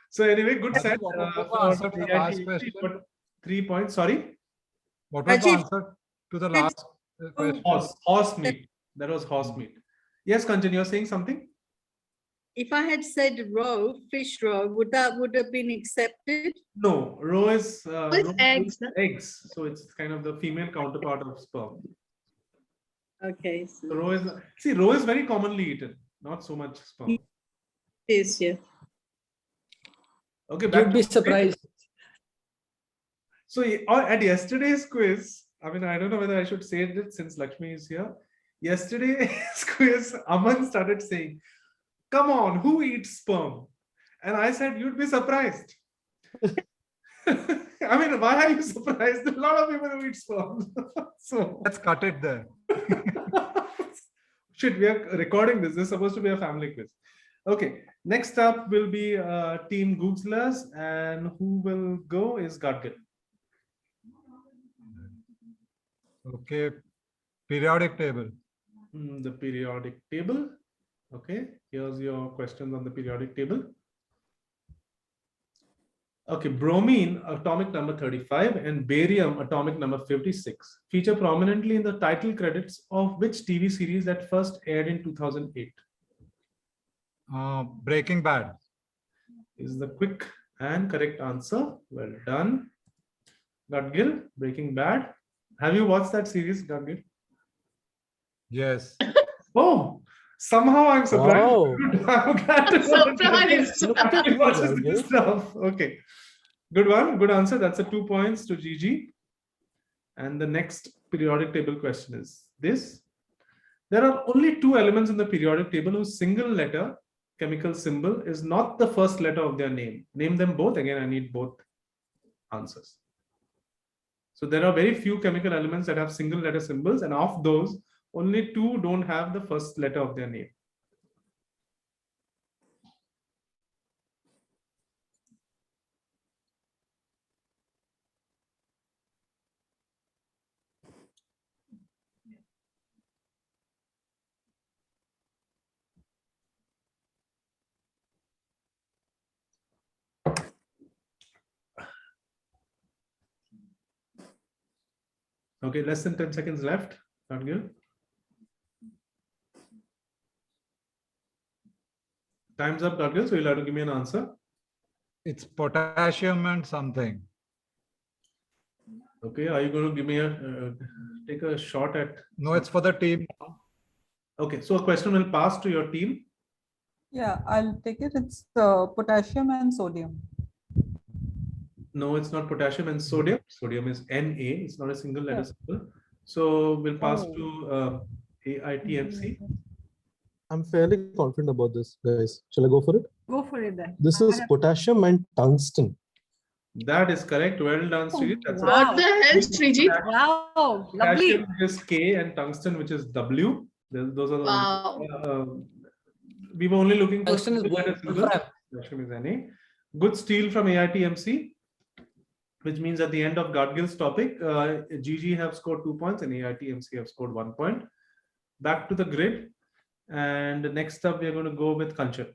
So anyway, good set. What was the answer to the last question? 3 points. Sorry. What was the answer to the last question? Horse meat. That was horse meat. Yes, continue. You're saying something? If I had said roe, fish roe, would have been accepted? No, roe is It's eggs. No? eggs. So it's kind of the female counterpart of sperm. Okay. So Roe is very commonly eaten, not so much sperm. it is, yeah. Okay, back You'd be to surprised. So at yesterday's quiz, I mean, I don't know whether I should say it since Lakshmi is here. Yesterday's quiz, Aman started saying, "Come on, who eats sperm?" And I said, "You'd be surprised." I mean, why are you surprised? There are a lot of people who eat sperm. So Let's cut it there. shit, we are recording this. This is supposed to be a family quiz. Okay, next up will be Team Googslers, and who will go is Gadgil. Okay. Periodic table. The periodic table. Okay, here's your questions on the periodic table. Okay, bromine, atomic number 35, and barium, atomic number 56, feature prominently in the title credits of which TV series that first aired in 2008? Breaking Bad. Is the quick and correct answer. Well done. Gadgil, Breaking Bad. Have you watched that series, Gadgil? Yes. Oh, somehow I'm surprised. Wow. I'm glad to know that Surprised. Look at Gadgil you, watches this Gadgil. stuff. Okay, good one. Good answer. That's a 2 points to Gigi. And the next periodic table question is this. There are only two elements in the periodic table whose single letter chemical symbol is not the first letter of their name. Name them both. Again, I need both answers. So there are very few chemical elements that have single letter symbols, and of those, only two don't have the first letter of their name. Okay, less than 10 seconds left. Not good. Time's up, Gadgil, so you'll have to give me an answer. It's potassium and something. Okay, are you going to give me take a shot at? No, it's for the team. Okay, so a question will pass to your team. Yeah, I'll take it. It's potassium and sodium. No, it's not potassium and sodium. Sodium is Na. It's not a single letter Yeah. symbol. So we'll pass Oh. to AITMC. I'm fairly confident about this, guys. Shall I go for it? Go for it then. This is potassium and tungsten. That is correct. Well done, Srijit. That's a- What the hell, Srijit? Wow, lovely. Potassium is K and tungsten, which is W. Those are the Wow. only, we were only looking for Tungsten is single letter symbols. wolfram. Potassium is Na. Good steal from AITMC, which means at the end of Gadgil's topic, GG have scored 2 points and AITMC have scored 1 point. Back to the grid. And next up, we are going to go with Kanchan.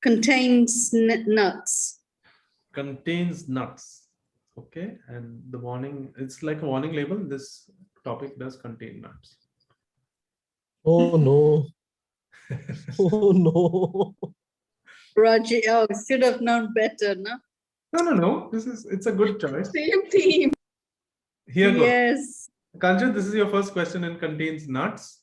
Contains nuts. Contains nuts. Okay, and the warning, it's like a warning label. This topic does contain nuts. Oh no. Oh no. Raji, oh, should have known better, no? No. It's a good choice. Same team. Here goes. Yes. Kanchan, this is your first question and contains nuts.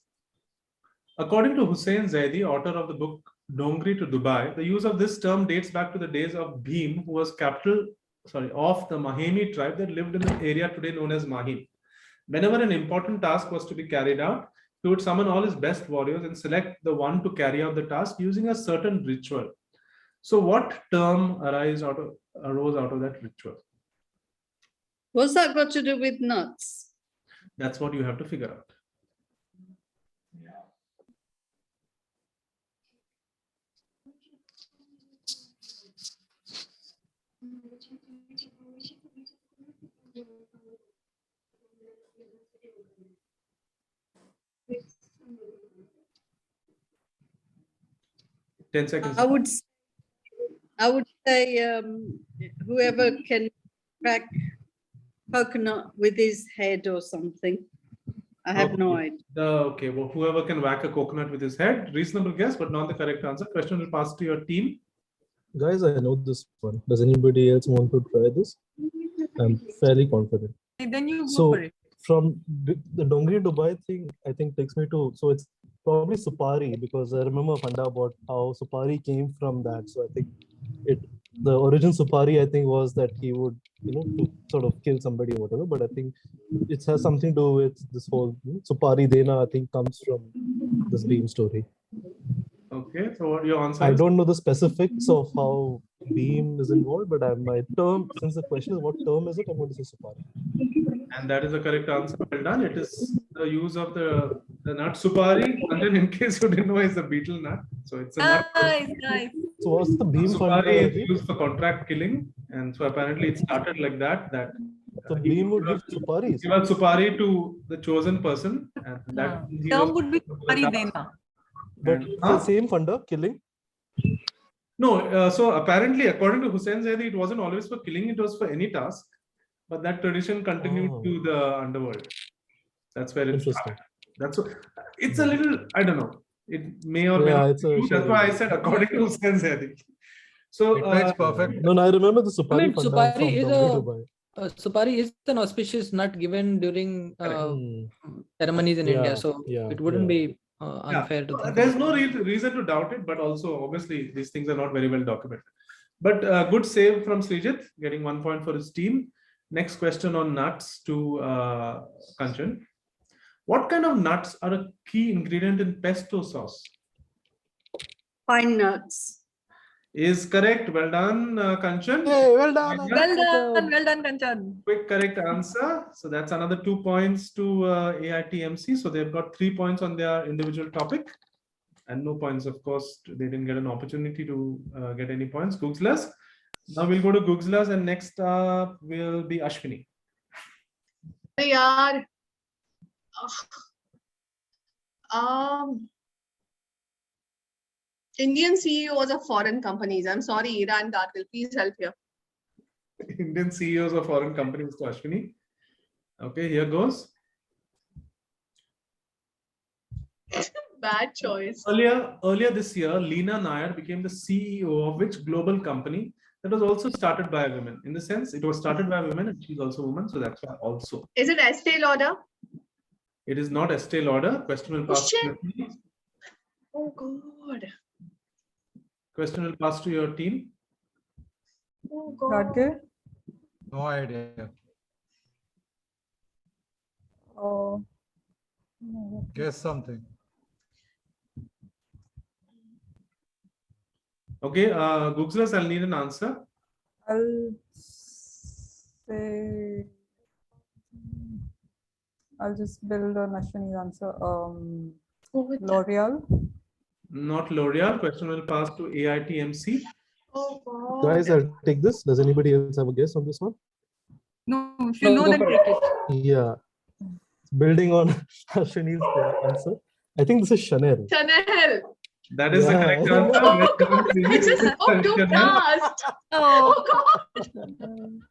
According to Hussain Zaidi, author of the book Dongri to Dubai, the use of this term dates back to the days of Bhim, who was capital of the Maheni tribe that lived in the area today known as Mahim. Whenever an important task was to be carried out, he would summon all his best warriors and select the one to carry out the task using a certain ritual. So what term arose out of that ritual? What's that got to do with nuts? That's what you have to figure out. Ten seconds. I would say whoever can crack coconut with his head or something. I have no idea. Okay, well, whoever can whack a coconut with his head, reasonable guess, but not the correct answer. Question will pass to your team. Guys, I know this one. Does anybody else want to try this? I'm fairly confident. Then you go So for it. from the Dongri Dubai thing, I think takes me to, so it's probably Supari, because I remember Fanda about how Supari came from that. So I think the origin Supari, I think, was that he would, to sort of kill somebody or whatever. But I think it has something to do with this whole Supari Dena, I think, comes from this Beam story. Okay, so what your answer I is? don't know the specifics of how beam is involved, but my term, since the question is what term is it, I'm going to say supari. And that is the correct answer. Well done. It is the use of the nut supari. And then, in case you didn't know, it's a beetle nut. So it's a nut. Nice, nice. So what's the beam fund? Supari is used for contract killing, and so apparently it started like that. So he beam would give give suparis. a supari to the chosen person, and that he Term was- would be supari dena. But it's the same funder, killing. No, so apparently, according to Hussain Zaidi, it wasn't always for killing; it was for any task. But that tradition continued to the underworld. That's where it started. That's what, it's a little, I don't know. It may or may not. It's a That's why I said according to Hussain Zaidi. So It makes perfect. No, I remember the I supari mean, funda supari from is Dubai. supari is an auspicious nut given during ceremonies in India, so it wouldn't be unfair to think. There's no reason to doubt it, but also obviously these things are not very well documented. But good save from Srijit, getting 1 point for his team. Next question on nuts to Kanchan. What kind of nuts are a key ingredient in pesto sauce? Pine nuts. Is correct. Well done, Kanchan. Hey, well done. Well done, Kanchan. Quick correct answer. So that's another 2 points to AITMC. So they've got 3 points on their individual topic. And no points, of course. They didn't get an opportunity to get any points. Googslers. Now we'll go to Googslers, and next up will be Ashwini. Yaar. Indian CEOs of foreign companies. I'm sorry, Iran Gargil. Please help here. Indian CEOs of foreign companies to Ashwini. Okay, here goes. Bad choice. Earlier this year, Leena Nair became the CEO of which global company that was also started by a woman? In the sense, it was started by a woman and she's also a woman, so that's why also. Is it Estee Lauder? It is not Estee Lauder. Question will pass. Oh God. Question will pass to your team. Oh God. No idea. Oh. Guess something. Okay, Googslers, I'll need an answer. I'll say, I'll just build on Ashwini's answer. L'Oreal. Not L'Oreal. Question will pass to AITMC. Oh God. Guys, I'll take this. Does anybody else have a guess on this one? No, if you know, then take it. Yeah. Building on Ashwini's answer. I think this is Chanel. Chanel. That is the correct answer. I just spoke too fast. Oh God.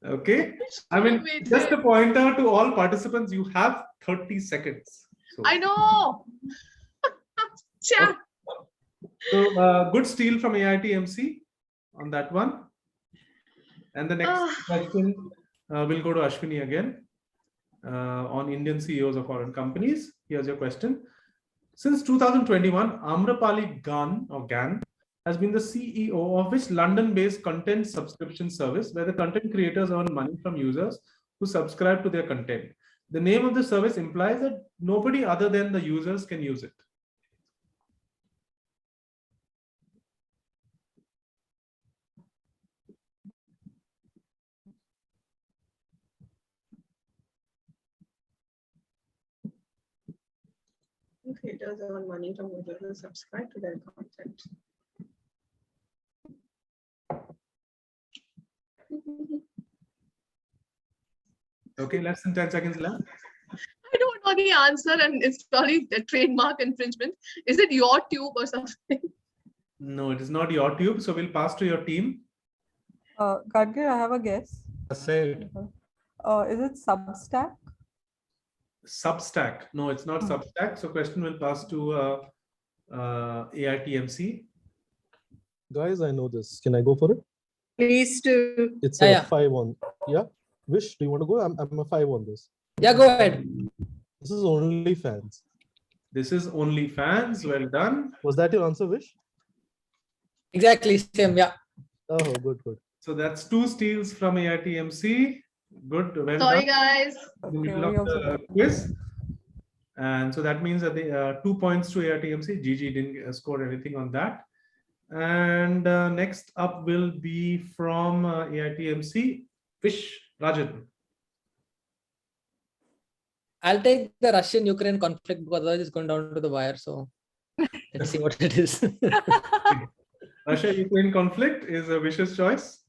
Okay. I mean, just to point out to all participants, you have 30 seconds. So, I know. Cha. so good steal from AITMC on that one. And the next question will go to Ashwini again on Indian CEOs of foreign companies. Here's your question. Since 2021, Amrapali Gan has been the CEO of which London-based content subscription service where the content creators earn money from users who subscribe to their content. The name of the service implies that nobody other than the users can use it. Creators earn money from users who subscribe to their content. Okay, less than 10 seconds left. I don't know the answer, and it's probably the trademark infringement. Is it your tube or something? No, it is not your tube. So we'll pass to your team. Gadgir, I have a guess. Say it. Is it Substack? Substack. No, it's not Substack. So question will pass to AITMC. Guys, I know this. Can I go for it? Please do. It's a 5-1. Yeah. Wish, do you want to go? I'm a 5 on this. Yeah, go ahead. This is OnlyFans. This is OnlyFans. Well done. Was that your answer, Wish? Exactly, same. Yeah. Oh, good. So that's 2 steals from AITMC. Good. Well Sorry, done. guys. In the middle of the quiz. And so that means that the 2 points to ARTMC. GG didn't score anything on that. And next up will be from AITMC, Fish Rajan. I'll take the Russian-Ukraine conflict because otherwise it's going down to the wire. So let's see what it is. Russia-Ukraine conflict is a vicious choice.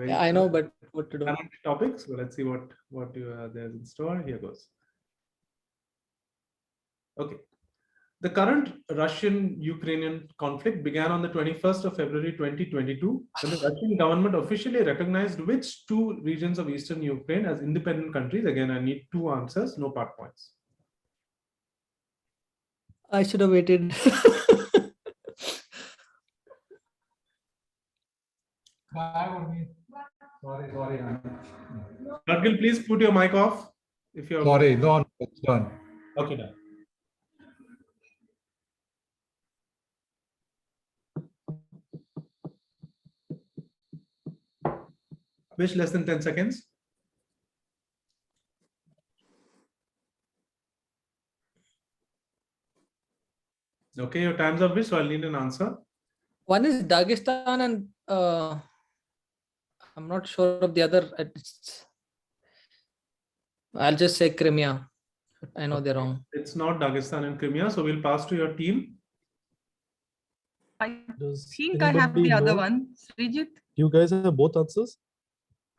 Yeah, I know, but what to do? Topics. So let's see what there's in store. Here goes. Okay. The current Russian-Ukrainian conflict began on the 21st of February 2022 when the Russian government officially recognized which two regions of eastern Ukraine as independent countries. Again, I need two answers, no part points. I should have waited. Sorry. Gargil, please put your mic off. If you're Sorry, no, it's done. Okay, done. Wish less than 10 seconds. Okay, your time's up, Wish, so I'll need an answer. One is Dagestan and I'm not sure of the other. I'll just say Crimea. I know they're wrong. It's not Dagestan and Crimea, so we'll pass to your team. I think I have the other one. Srijit? You guys have both answers?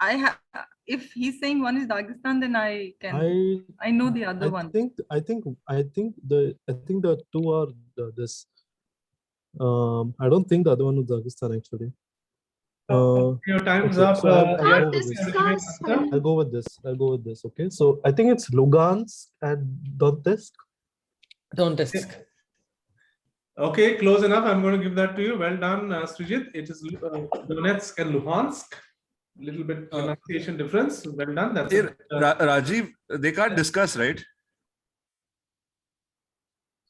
I have. If he's saying one is Dagestan, then I can. I know the other one. I think the two are this. I don't think the other one is Dagestan actually. Your time's up. So I'll go with this. Okay. So I think it's Lugansk and Donetsk. Okay, close enough. I'm going to give that to you. Well done, Srijit. It is Donetsk and Luhansk. Little bit pronunciation difference. Well done. That's it. Rajiv, they can't discuss, right?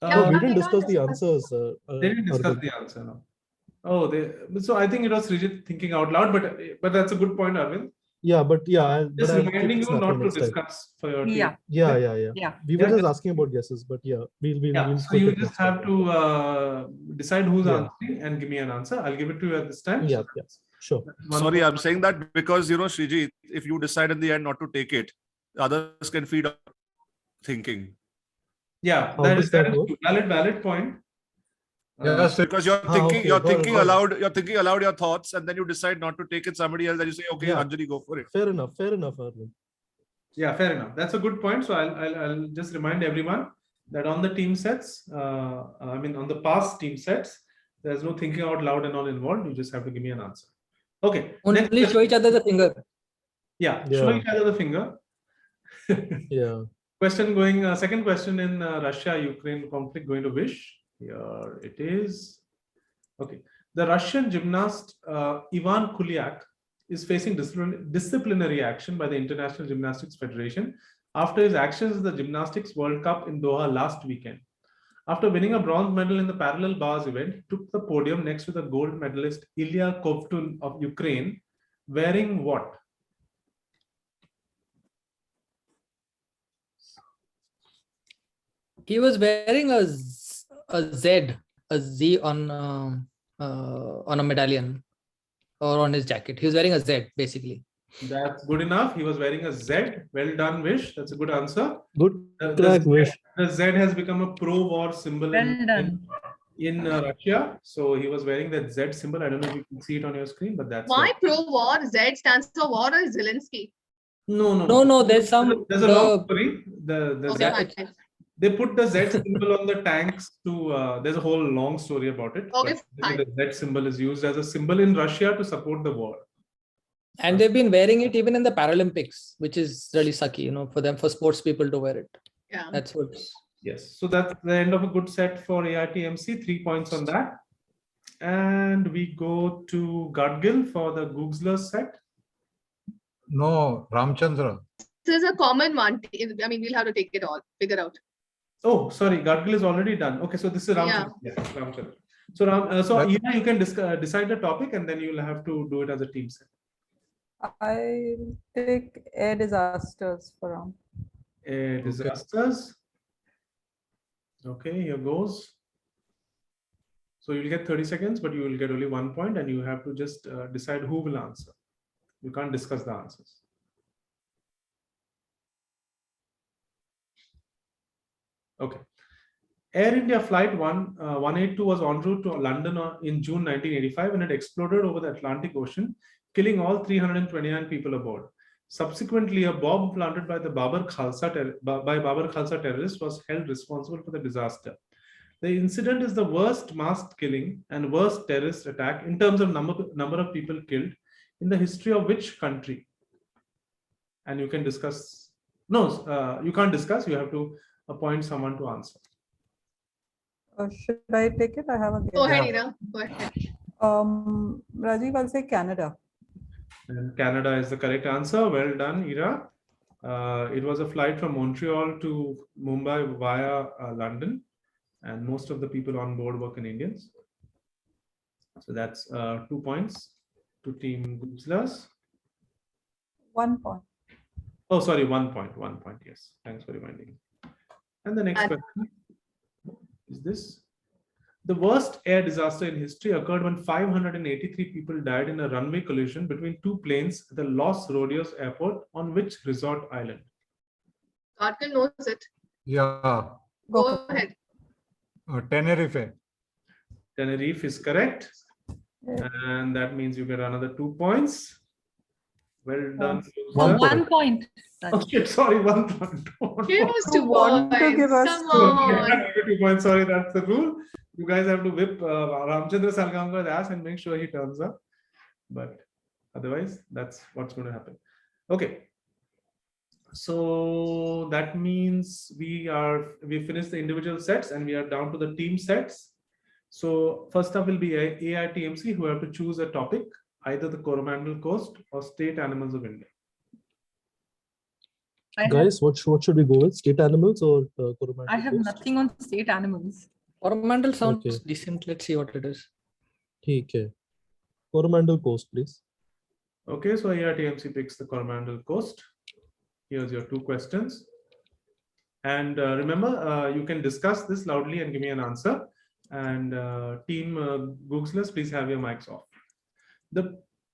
No, we didn't discuss the answers. They didn't discuss the answer. No. Oh, so I think it was Srijit thinking out loud, but that's a good point, Arvind. Yeah, but yeah, just reminding you not to discuss for your team. Yeah. We were just asking about guesses, but yeah, we'll so you just have to decide who's answering and give me an answer. I'll give it to you at this time. Yeah, sure. Sorry, I'm saying that because Srijit, if you decide in the end not to take it, others can feed up thinking. Yeah, that is valid point. Yes, because you're thinking aloud your thoughts, and then you decide not to take it. Somebody else, and you say, "Okay, Anjali, go for it." Fair enough, Arvind. Yeah, fair enough. That's a good point. So I'll just remind everyone that on the team sets, on the past team sets, there's no thinking out loud and all involved. You just have to give me an answer. Okay. Only show each other the finger. Yeah, show each other the finger. Yeah. Second question in Russia-Ukraine conflict going to Vish. Here it is. Okay. The Russian gymnast Ivan Kulyak is facing disciplinary action by the International Gymnastics Federation after his actions in the Gymnastics World Cup in Doha last weekend. After winning a bronze medal in the parallel bars event, he took the podium next to the gold medalist Ilya Kovtun of Ukraine, wearing what? He was wearing a Z on a medallion or on his jacket. He was wearing a Z basically. That's good enough. He was wearing a Z. Well done, Vish. That's a good answer. Good track, Vish. The Z has become a pro-war symbol in Russia. So he was wearing that Z symbol. I don't know if you can see it on your screen, but that's why pro-war? Z stands for war or Zelensky? No. There's a long story. They put the Z symbol on the tanks to. There's a whole long story about it. Okay, the Z symbol is used as a symbol in Russia to support the war. And they've been wearing it even in the Paralympics, which is really sucky, for sports people to wear it. Yeah. That's what. Yes. So that's the end of a good set for AITMC. 3 points on that. And we go to Gadgil for the Googslers set. No, Ramchandra. This is a common one. We'll have to take it all, figure out. Oh, sorry. Gadgil is already done. Okay, so this is Ramchandra. Yeah. Yes, Ramchandra. So Ina, you can decide the topic and then you'll have to do it as a team set. I'll take air disasters for round. Air disasters. Okay, here goes. So you'll get 30 seconds, but you will get only 1 point, and you have to just decide who will answer. You can't discuss the answers. Okay. Air India Flight 182 was en route to London in June 1985 when it exploded over the Atlantic Ocean, killing all 329 people aboard. Subsequently, a bomb planted by the Babar Khalsa terrorists was held responsible for the disaster. The incident is the worst mass killing and worst terrorist attack in terms of number of people killed in the history of which country? And you can discuss. No, you can't discuss. You have to appoint someone to answer. Should I take it? I have a guess. Go ahead, Ira. Go ahead. Rajiv, I'll say Canada. And Canada is the correct answer. Well done, Ira. It was a flight from Montreal to Mumbai via London, and most of the people on board were Canadians. So that's 2 points to Team Googslers. 1 point. Oh, sorry, 1 point. 1 point. Yes. Thanks for reminding me. And the next question is this. The worst air disaster in history occurred when 583 people died in a runway collision between two planes at the Los Rodeos airport on which resort island? Karthik knows it. Yeah. Go ahead. Tenerife. Tenerife is correct. And that means you get another 2 points. Well done. Oh, 1 point. Oh, shit, sorry, 1 point. Give us 2 want to points. give us Come two. on. 2 points. Sorry, that's the rule. You guys have to whip Ramchandra Salgamkar's ass and make sure he turns up. But otherwise, that's what's going to happen. Okay. So that means we finished the individual sets and we are down to the team sets. So first up will be AITMC, who have to choose a topic, either the Coromandel Coast or state animals of India. Guys, what should we go with? State animals or Coromandel I have Coast? nothing on state animals. Coromandel sounds Okay. decent. Let's see what it is. Okay. Coromandel Coast, please. Okay, so AITMC picks the Coromandel Coast. Here's your 2 questions. And remember, you can discuss this loudly and give me an answer. And team Googslers, please have your mics off.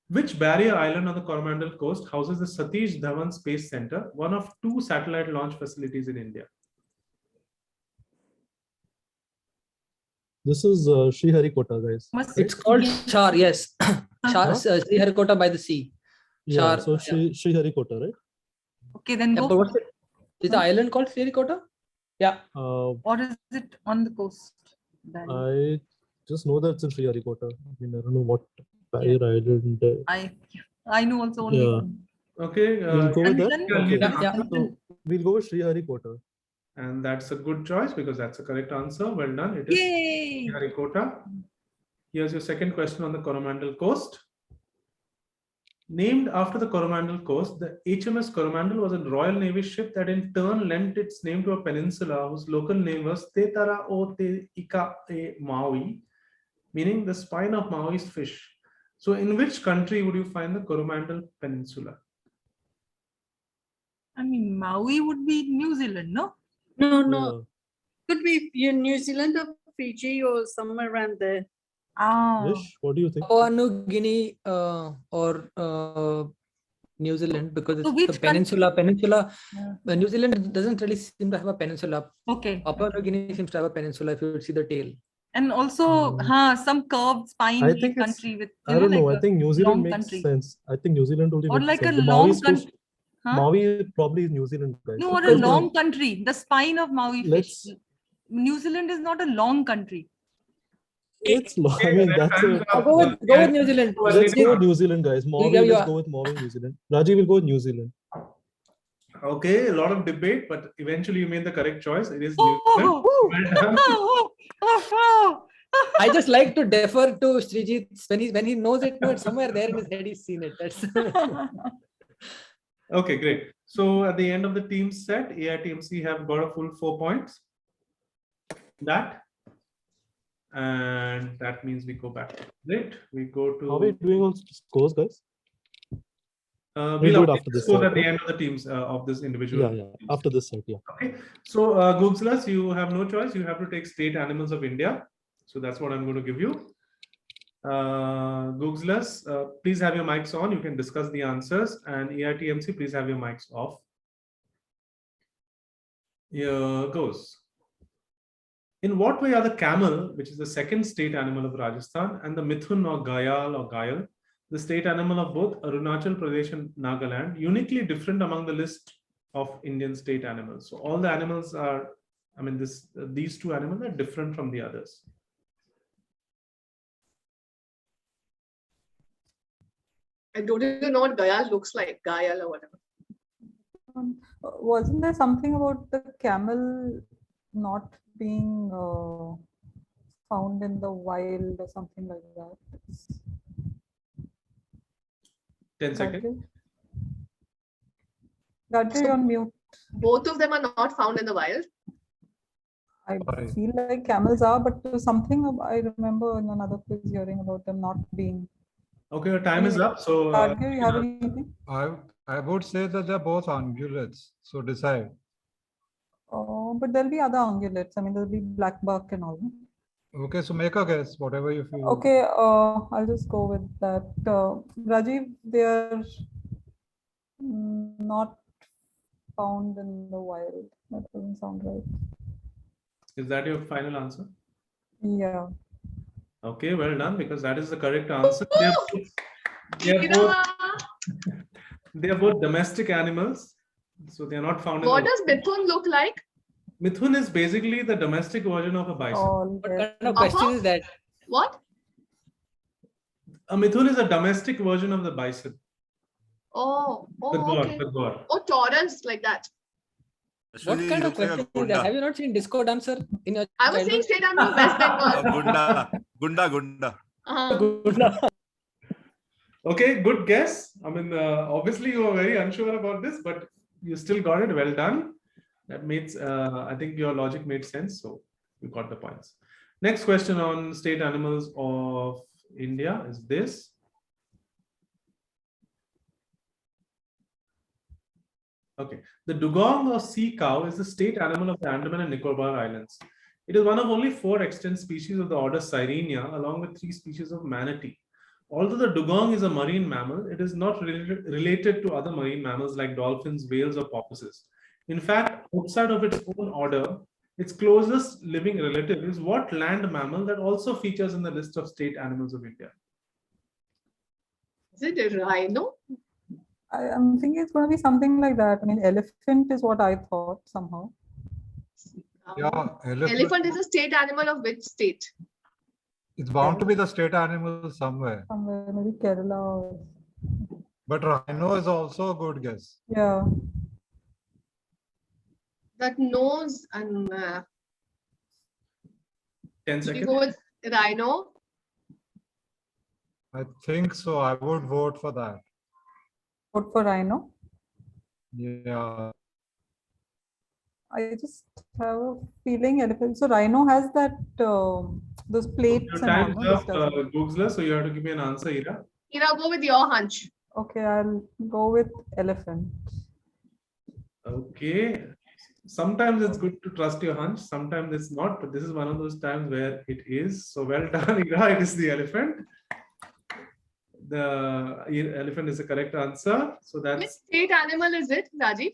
Which barrier island on the Coromandel Coast houses the Satish Dhawan Space Center, one of 2 satellite launch facilities in India? This is Sriharikota, guys. It's called Shar, yes. Shar, Sriharikota by the sea. Yeah, Shar, so Sriharikota, right? Okay, then yeah, go. but what's it? Is the island called Sriharikota? Yeah. Or is it on the coast? I just know that it's in Sriharikota. I mean, I don't know what barrier island. I know also only one. Okay. We'll go with that. Okay. Yeah. So we'll go with Sriharikota. And that's a good choice because that's a correct answer. Well done. It is Yay! Sriharikota. Here's your second question on the Coromandel Coast. Named after the Coromandel Coast, the HMS Coromandel was a Royal Navy ship that in turn lent its name to a peninsula whose local name was Te Tara o Te Ika e Maui, meaning the spine of Maui's fish. So in which country would you find the Coromandel Peninsula? I mean, Maui would be New Zealand, no? No. Could be New Zealand or Fiji or somewhere around there. Vish, what do you think? Papua New Guinea or New Zealand, because it's the peninsula. New Zealand doesn't really seem to have a peninsula. Okay. Papua New Guinea seems to have a peninsula if you would see the tail. And also, some curved spine country with. I don't know. Like I think New Zealand makes country. sense. I think New Zealand only Or makes like sense. a long country. Maui probably is New Zealand, guys. No, or a long country. The spine of Maui fish. Let's. New Zealand is not a long country. It's long. I mean, that's a. Go with New Zealand. Let's go with New Zealand, guys. Maui, let's go with Maui, New Zealand. Rajiv will go with New Zealand. Okay, a lot of debate, but eventually you made the correct choice. It is New Zealand. Well done. I just like to defer to Srijit when he knows it. No, it's somewhere there in his head. He's seen it. That's okay, great. So at the end of the team set, AITMC have got a full 4 points. And that means we go back. Great. We go to. How are we doing on scores, guys? We'll do it update after the this score set, at the right? end of the teams of this individual. Yeah, after this set, yeah. Okay, so Googslers, you have no choice. You have to take state animals of India. So that's what I'm going to give you. Googslers, please have your mics on. You can discuss the answers. And EITMC, please have your mics off. Here goes. In what way are the camel, which is the second state animal of Rajasthan, and the Mithun or Gayal, the state animal of both Arunachal Pradesh and Nagaland, uniquely different among the list of Indian state animals? So all the animals are, I mean, these two animals are different from the others. I don't even know what Gayal looks like, Gayal or whatever. Wasn't there something about the camel not being found in the wild or something like that? 10 seconds. Gayatri, you're on mute. Both of them are not found in the wild. I feel like camels are, but something I remember in another quiz hearing about them not being. Okay, your time is up. So Gayatri, you have anything? I would say that they're both ungulates. So decide. Oh, but there'll be other ungulates. I mean, there'll be black buck and all. Okay, so make a guess, whatever you feel. Okay, I'll just go with that. Rajiv, they're not found in the wild. That doesn't sound right. is that your final answer? Yeah. Okay, well done, because that is the correct answer. They are both domestic animals, so they are not found in What the does Mithun look like? Mithun is basically the domestic version of a bison. Oh, What kind of question is that? What? A Mithun is a domestic version of the bison. Oh, The god, okay. the god. Oh, Taurus, like that. What kind of question is that? Have you not seen Disco Dancer in your I was saying straight out of West Bengal. Gunda. Okay, good guess. I mean, obviously you were very unsure about this, but you still got it. Well done. That makes, I think your logic made sense. So you got the points. Next question on state animals of India is this. Okay, the dugong or sea cow is the state animal of the Andaman and Nicobar Islands. It is one of only 4 extant species of the order Sirenia, along with 3 species of manatee. Although the dugong is a marine mammal, it is not related to other marine mammals like dolphins, whales, or porpoises. In fact, outside of its own order, its closest living relative is what land mammal that also features in the list of state animals of India? Is it a rhino? I'm thinking it's going to be something like that. I mean, elephant is what I thought somehow. Yeah, Elephant is a state animal of which state? It's bound to be the state animal somewhere. Somewhere, maybe Kerala. Or... But rhino is also a good guess. Yeah. That nose and 10 we seconds. go with rhino. I think so. I would vote for that. Vote for rhino. Yeah. I just have a feeling elephant. So rhino has that those plates. Your and time all, is up, Googler, so you have to give me an answer, Ira. Ira, go with your hunch. Okay, I'll go with elephant. Okay. Sometimes it's good to trust your hunch, sometimes it's not, but this is one of those times where it is. So well done, Ira. It is the elephant. The elephant is the correct answer. So that's Which state animal is it, Rajiv?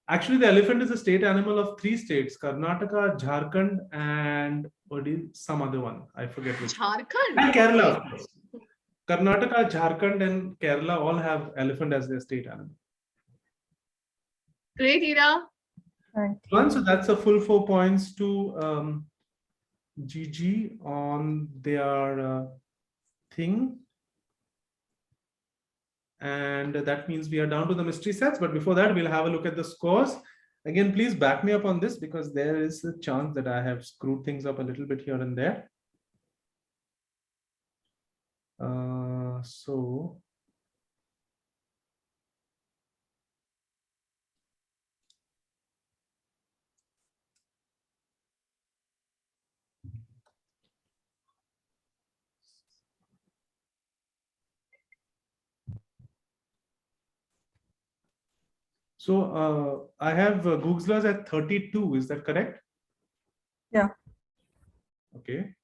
actually the elephant is a state animal of 3 states: Karnataka, Jharkhand, and some other one. I forget which. Jharkhand. And Kerala, of course. Karnataka, Jharkhand, and Kerala all have elephant as their state animal. Great, Ira. So that's a full 4 points to GG on their thing. And that means we are down to the mystery sets. But before that, we'll have a look at the scores. Again, please back me up on this because there is a chance that I have screwed things up a little bit here and there. So So I have Googslers at 32. Is that correct? Yeah. Okay.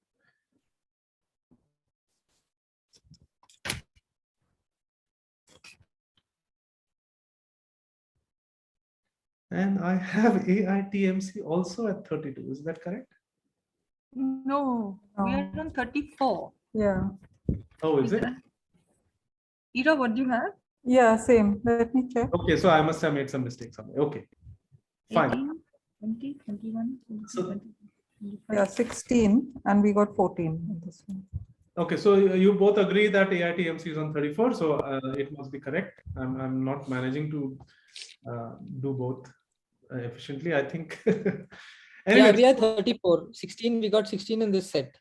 And I have AITMC also at 32. Is that correct? No, we are on 34. Yeah. Oh, is it? Ira, what do you have? Yeah, same. Let me check. Okay, so I must have made some mistakes somewhere. Okay. Fine. 18, 20, 21, 22, So- 23, 25. Yeah, 16, and we got 14 in this one. Okay, so you both agree that AITMC is on 34, so it must be correct. I'm not managing to do both efficiently, I think. Yeah, Anyway, we are 34. 16, we got 16 in this set.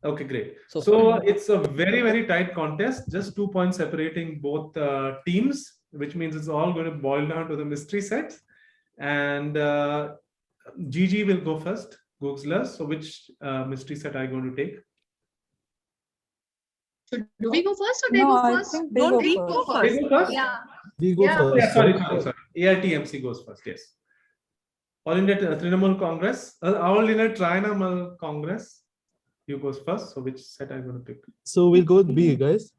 okay, great. So So it's a very, very tight contest, just 2 points separating both teams, which means it's all going to boil down to the mystery set. And GG will go first, Googslers. So which mystery set are you going to take? So do we go first or they No, go I first? think they Don't go we first. go They first? go first? Yeah. We go Yeah. first. Yeah, sorry. right? AITMC goes first, yes. All India Trinamool Congress, All India Trinamool Congress, you goes first. So which set are you going to pick? So we'll go with B, guys.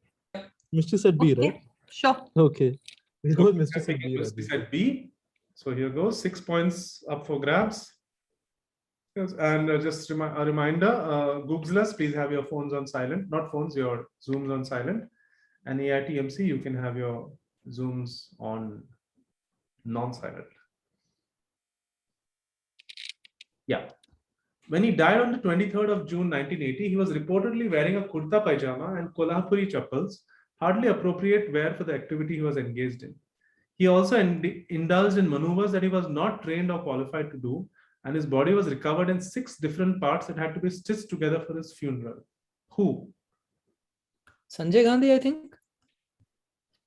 Mystery set B, right? Sure. Okay. We'll go with Okay, Mystery set B. Mystery Rajeev. set B. So here goes 6 points up for grabs. Yes, and just a reminder, Googlers, please have your phones on silent, not phones, your Zooms on silent. And AITMC, you can have your Zooms on non-silent. Yeah. When he died on the 23rd of June 1980, he was reportedly wearing a kurta pajama and Kolhapuri chappals, hardly appropriate wear for the activity he was engaged in. He also indulged in maneuvers that he was not trained or qualified to do, and his body was recovered in 6 different parts that had to be stitched together for his funeral. Who? Sanjay Gandhi, I think.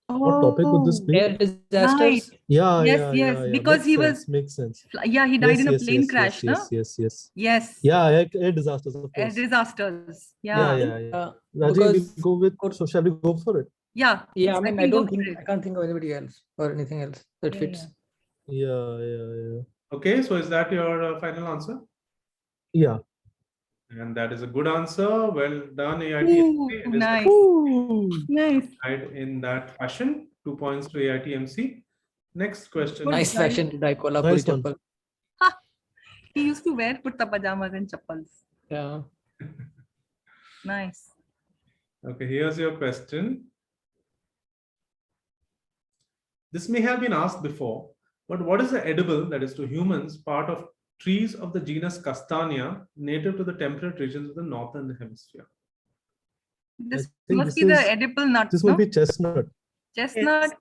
What topic would this be? Air disasters. Yeah, Yes, yeah, yes, yeah, yeah. because Makes he sense, was- makes sense. Yeah, he died in a Yes, plane yes, crash, no? yes. Yes. Yeah, air disasters, of Air course. disasters. Yeah, Yeah. yeah. Rajeev, we go with. So shall we go for it? Yeah. Yeah, I mean, I go don't for think it. I can't think of anybody else or anything else that Yeah, fits. Yeah. Okay, so is that your final answer? Yeah. And that is a good answer. Well done, AIT. Ooh, It is nice. Nice. tied in that fashion. 2 points to AITMC. Next question. Nice guy. fashion to die Kolhapuri Nice one. chappal. He used to wear kurta pajamas and chappals. Yeah. Nice. Okay, here's your question. This may have been asked before, but what is the edible, that is to humans, part of trees of the genus Castanea, native to the temperate regions of the northern hemisphere? This think must this be is- the edible nut. This no? would be chestnut. Chestnut,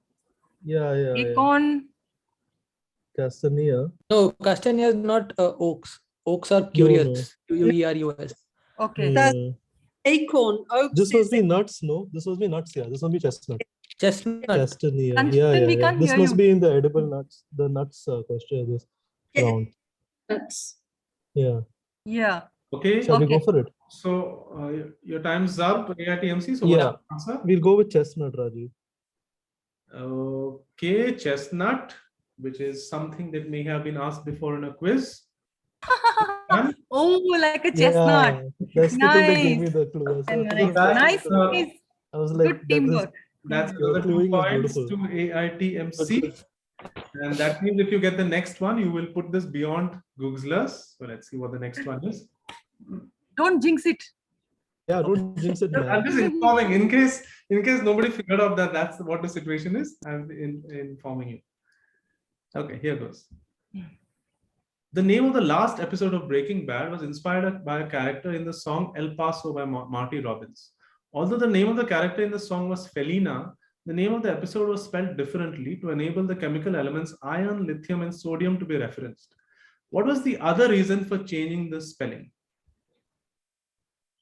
Yeah. acorn. Castanea. No, Castanea is not oaks. Oaks are No. curious. Querus. Okay. Hmm. Acorn, oaks. This must is- be nuts, no? This must be nuts, yeah. This must be chestnut. Chestnut. Castanea. Kanchan, Yeah. we can't This hear must you. be in the edible nuts. The nuts question. This Yeah. round. Nuts. Yeah. Yeah. Okay, Shall we go Okay. for it? so your time's up, AITMC. So Yeah. what's the answer? We'll go with chestnut, Rajiv. Okay, chestnut, which is something that may have been asked before in a quiz. Done? Oh, like a chestnut. Yeah, that's the thing that gave me Nice. the clue. I saw Nice. chestnut. Nice. Uh, Nice. I was like, Good that is, teamwork. That's Your the 2 cluing is points to beautiful. AITMC. And that means if you get the next one, you will put this beyond Googslers. So let's see what the next one is. Don't jinx it. yeah, don't jinx it, I'm man. just informing in case nobody figured out that that's what the situation is. I'm informing you. Okay, here goes. The name of the last episode of Breaking Bad was inspired by a character in the song El Paso by Marty Robbins. Although the name of the character in the song was Felina, the name of the episode was spelled differently to enable the chemical elements iron, lithium, and sodium to be referenced. What was the other reason for changing the spelling?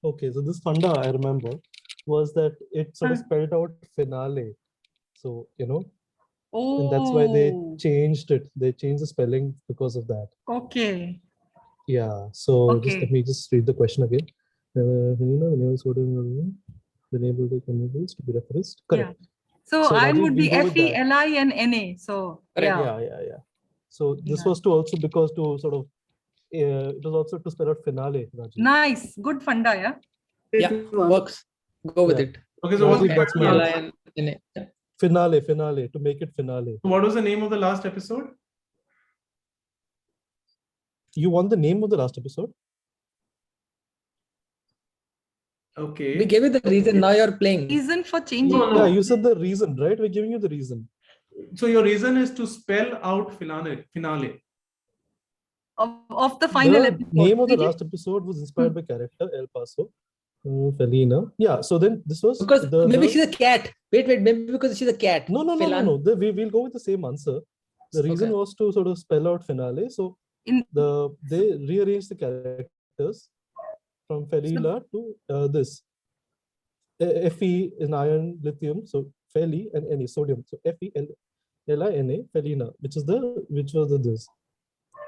Okay, so this funda I remember was that it sort of spelled out finale. So, Oh. and that's why they changed it. They changed the spelling because of that. Okay. Yeah. So just Okay. let me just read the question again. Enable the chemicals to be referenced. Correct. So So, iron Rajiv, would be we'll go with that. FELI and NA. So Correct. yeah. So this was to also because to sort of it was also to spell out finale, Rajiv. Nice. Good funda, yeah. Yeah, works. Go with Yeah. it. Okay, so what's the Rajiv, that's final my answer? Yeah. finale to make it finale. What was the name of the last episode? You want the name of the last episode? Okay. We gave you the reason. Now you're playing. Reason for changing. No, no. Yeah, you said the reason, right? We're giving you the reason. So your reason is to spell out finale. Of the final The episode. name of the last episode was inspired by character El Paso, Felina. Yeah, so then this was Because maybe she's a cat. Wait, maybe because she's a cat. No. We'll go with the same answer. The reason was to sort of spell out finale. So they rearranged the characters from Felina to this. Fe is iron, lithium, so Feli and Na sodium. So FeLina, Felina, which was the this.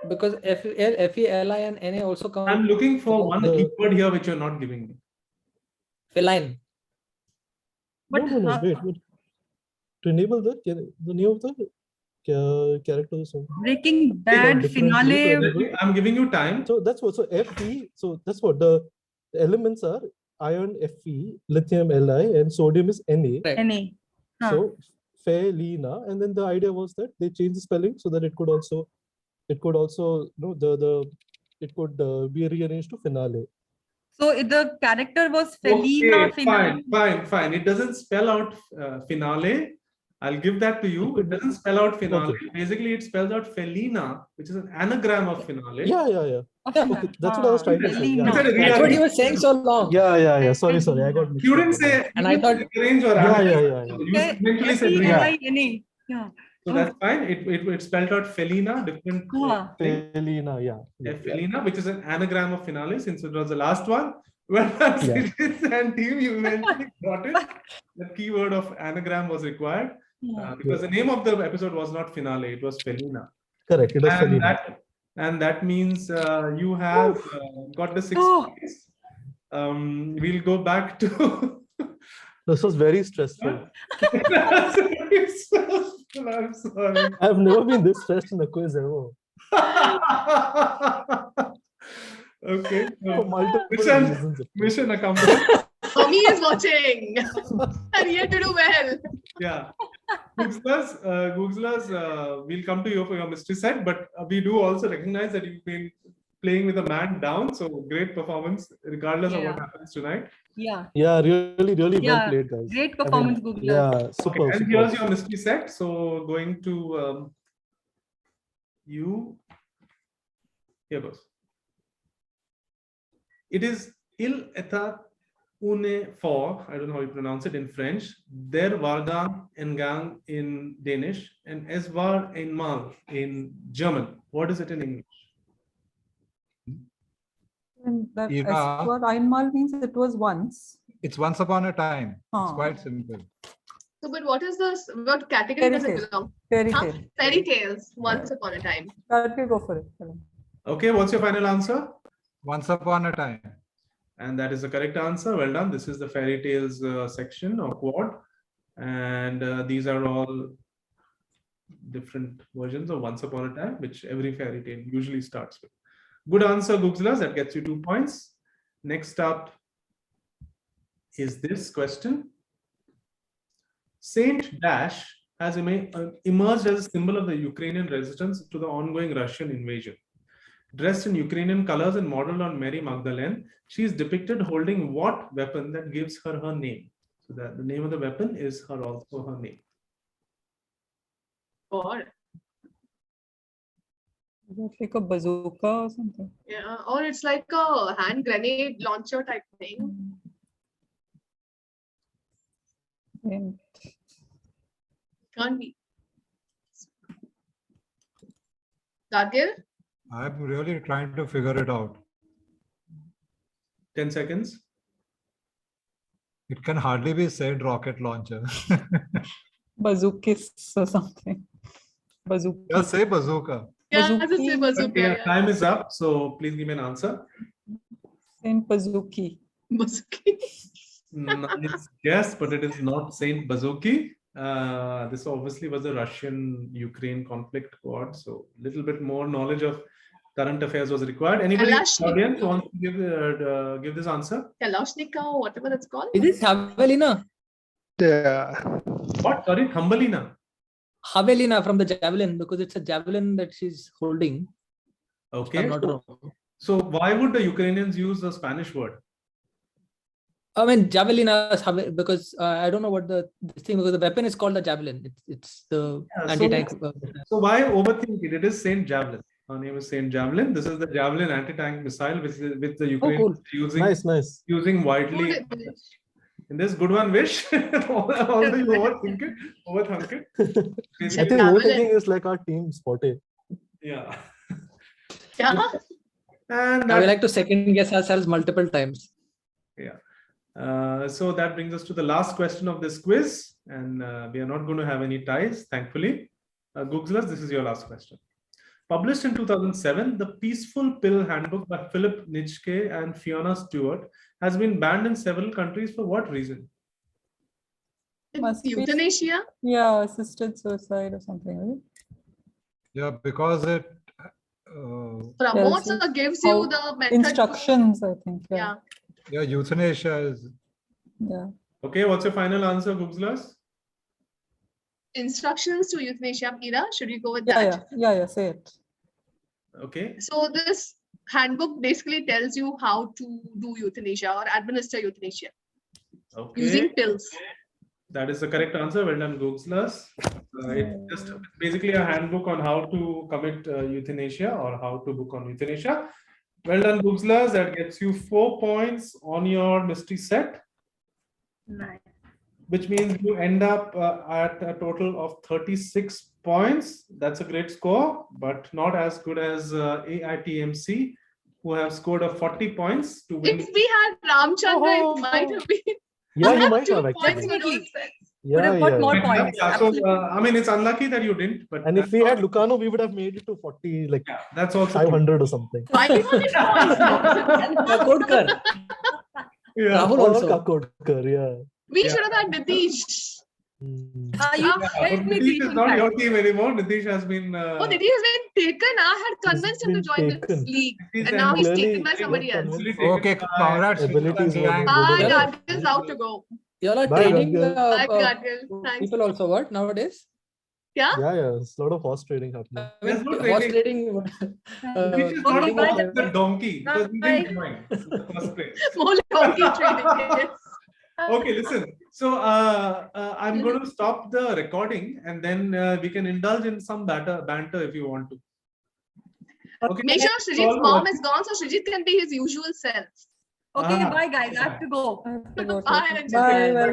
Because FeLi and Na also come. I'm looking for one keyword here which you're not giving me. Feline. No, wait. To enable the name of the characters. Breaking Bad finale. I'm giving you time. So that's what. So Fe. So that's what the elements are: iron Fe, lithium Li, and sodium is Na. Na. So Felina, and then the idea was that they changed the spelling so that it could also it could be rearranged to finale. So the character was Felina. Okay, fine. It doesn't spell out finale. I'll give that to you. It doesn't spell out finale. Okay. Basically, it spells out Felina, which is an anagram of finale. Yeah. Okay, that's what I was trying to say. Yeah. That's what he was saying so long. Yeah. Sorry. I got mixed You up. didn't say. And I thought. Range or Yeah. You eventually said range. Yeah. So that's fine. It spelled out Felina, different. Felina, yeah. Felina, which is an anagram of finale, since it was the last one. Well, citizens and team, you eventually got it. The keyword of anagram was required because the name of the episode was not finale; it was Felina. Correct. It was Felina. That means you have got the 6 points. We'll go back to. This was very stressful. I'm sorry. I've never been this stressed in a quiz ever. Okay. For multiple reasons. Mission accomplished. Tommy is watching. And he had to do well. Yeah. Googslers, we'll come to you for your mystery set, but we do also recognize that you've been playing with a man down. So great performance, regardless of what happens tonight. Yeah, really well played, guys. Great performance, Googlers. Yeah, super. Okay, and here's your mystery set. So going to you. Here goes. It is il etat une for, I don't know how you pronounce it in French, der Wargang Engang in Danish, and es war einmal in German. What is it in English? And that what einmal means it was once. It's once upon a time. It's Huh. quite simple. So, but what category does it belong? Fairy tale. Fairy tales, once upon a time. Okay, go for it. Okay, what's your final answer? Once upon a time. And that is the correct answer. Well done. This is the fairy tales section or quad. And these are all different versions of Once Upon a Time, which every fairy tale usually starts with. Good answer, Googslers. That gets you 2 points. Next up is this question. Saint Dash has emerged as a symbol of the Ukrainian resistance to the ongoing Russian invasion. Dressed in Ukrainian colors and modeled on Mary Magdalene, she is depicted holding what weapon that gives her her name? So that the name of the weapon is also her name. Or Is it like a bazooka or something? yeah, or it's like a hand grenade launcher type thing. Can't be. Dargir? I'm really trying to figure it out. 10 seconds. It can hardly be said rocket launcher. Bazookis or something. Bazooka. Just say bazooka. Yeah, just say bazooka. Okay, time is up. So please give me an answer. Saint Bazooki. Bazooki. Nice guess, but it is not Saint Bazooki. This obviously was the Russian-Ukraine conflict quad, so a little bit more knowledge of current affairs was required. Anybody in the audience wants to give this answer? Kalashnikov or whatever it's called. Is it Javelina? What? Sorry, Thumbelina. Javelina from the javelin, because it's a javelin that she's holding. Okay. I'm not wrong. So why would the Ukrainians use a Spanish word? I mean, javelina is because I don't know what this thing, because the weapon is called the javelin. It's the anti-tank. So why overthink it? It is Saint Javelin. Her name is Saint Javelin. This is the javelin anti-tank missile, which the Ukrainians using using widely. In this good one, Wish. Although you overthink it, overthink it. I think overthinking is like our team spotted. Yeah. Yeah. And we like to second guess ourselves multiple times. Yeah. So that brings us to the last question of this quiz, and we are not going to have any ties, thankfully. Googslers, this is your last question. Published in 2007, the Peaceful Pill Handbook by Philip Nitschke and Fiona Stewart has been banned in several countries for what reason? Euthanasia? Yeah, assisted suicide or something, right? Yeah, because it promotes or gives you the method instructions, I think. Yeah. Yeah, euthanasia is. Yeah. Okay, what's your final answer, Googslers? Instructions to euthanasia. Ira, should we go with that? Yeah, say it. Okay. So this handbook basically tells you how to do euthanasia or administer euthanasia using pills. That is the correct answer. Well done, Googslers. It's just basically a handbook on how to commit euthanasia or how to book on euthanasia. Well done, Googslers. That gets you 4 points on your mystery set. Nice. Which means you end up at a total of 36 points. That's a great score, but not as good as AITMC, who have scored a 40 points to win. If we had Ramchandra, it might have been. Yeah, you might have actually. Yeah, got more points. Yeah, so I mean, it's unlucky that you didn't. But and if we had Lucano, we would have made it to 40, like that's also 500 or something. 500 points. Kakodkar. Yeah. Rahul Or also. Kakodkar, yeah. We should have had Nitish. Nitish is not your team anymore. Nitish has been. Oh, Nitish has been taken. I had convinced him to join this league, and now he's taken by somebody else. Okay, congrats. Hi, Gargil's out to go. You all are Bye, trading Bye, Gargil. Thanks. people also what nowadays? Yeah? Yeah, there's a lot of horse trading happening. I mean, There's no horse trading. trading. Which is not about the donkey because we didn't join in the first place. More donkey trading. Yes. Okay, listen. So I'm going to stop the recording and then we can indulge in some banter if you want to. Okay. Make sure Srijit's mom is gone so Srijit can be his usual self. Okay, bye guys. I have to go. Bye. Bye.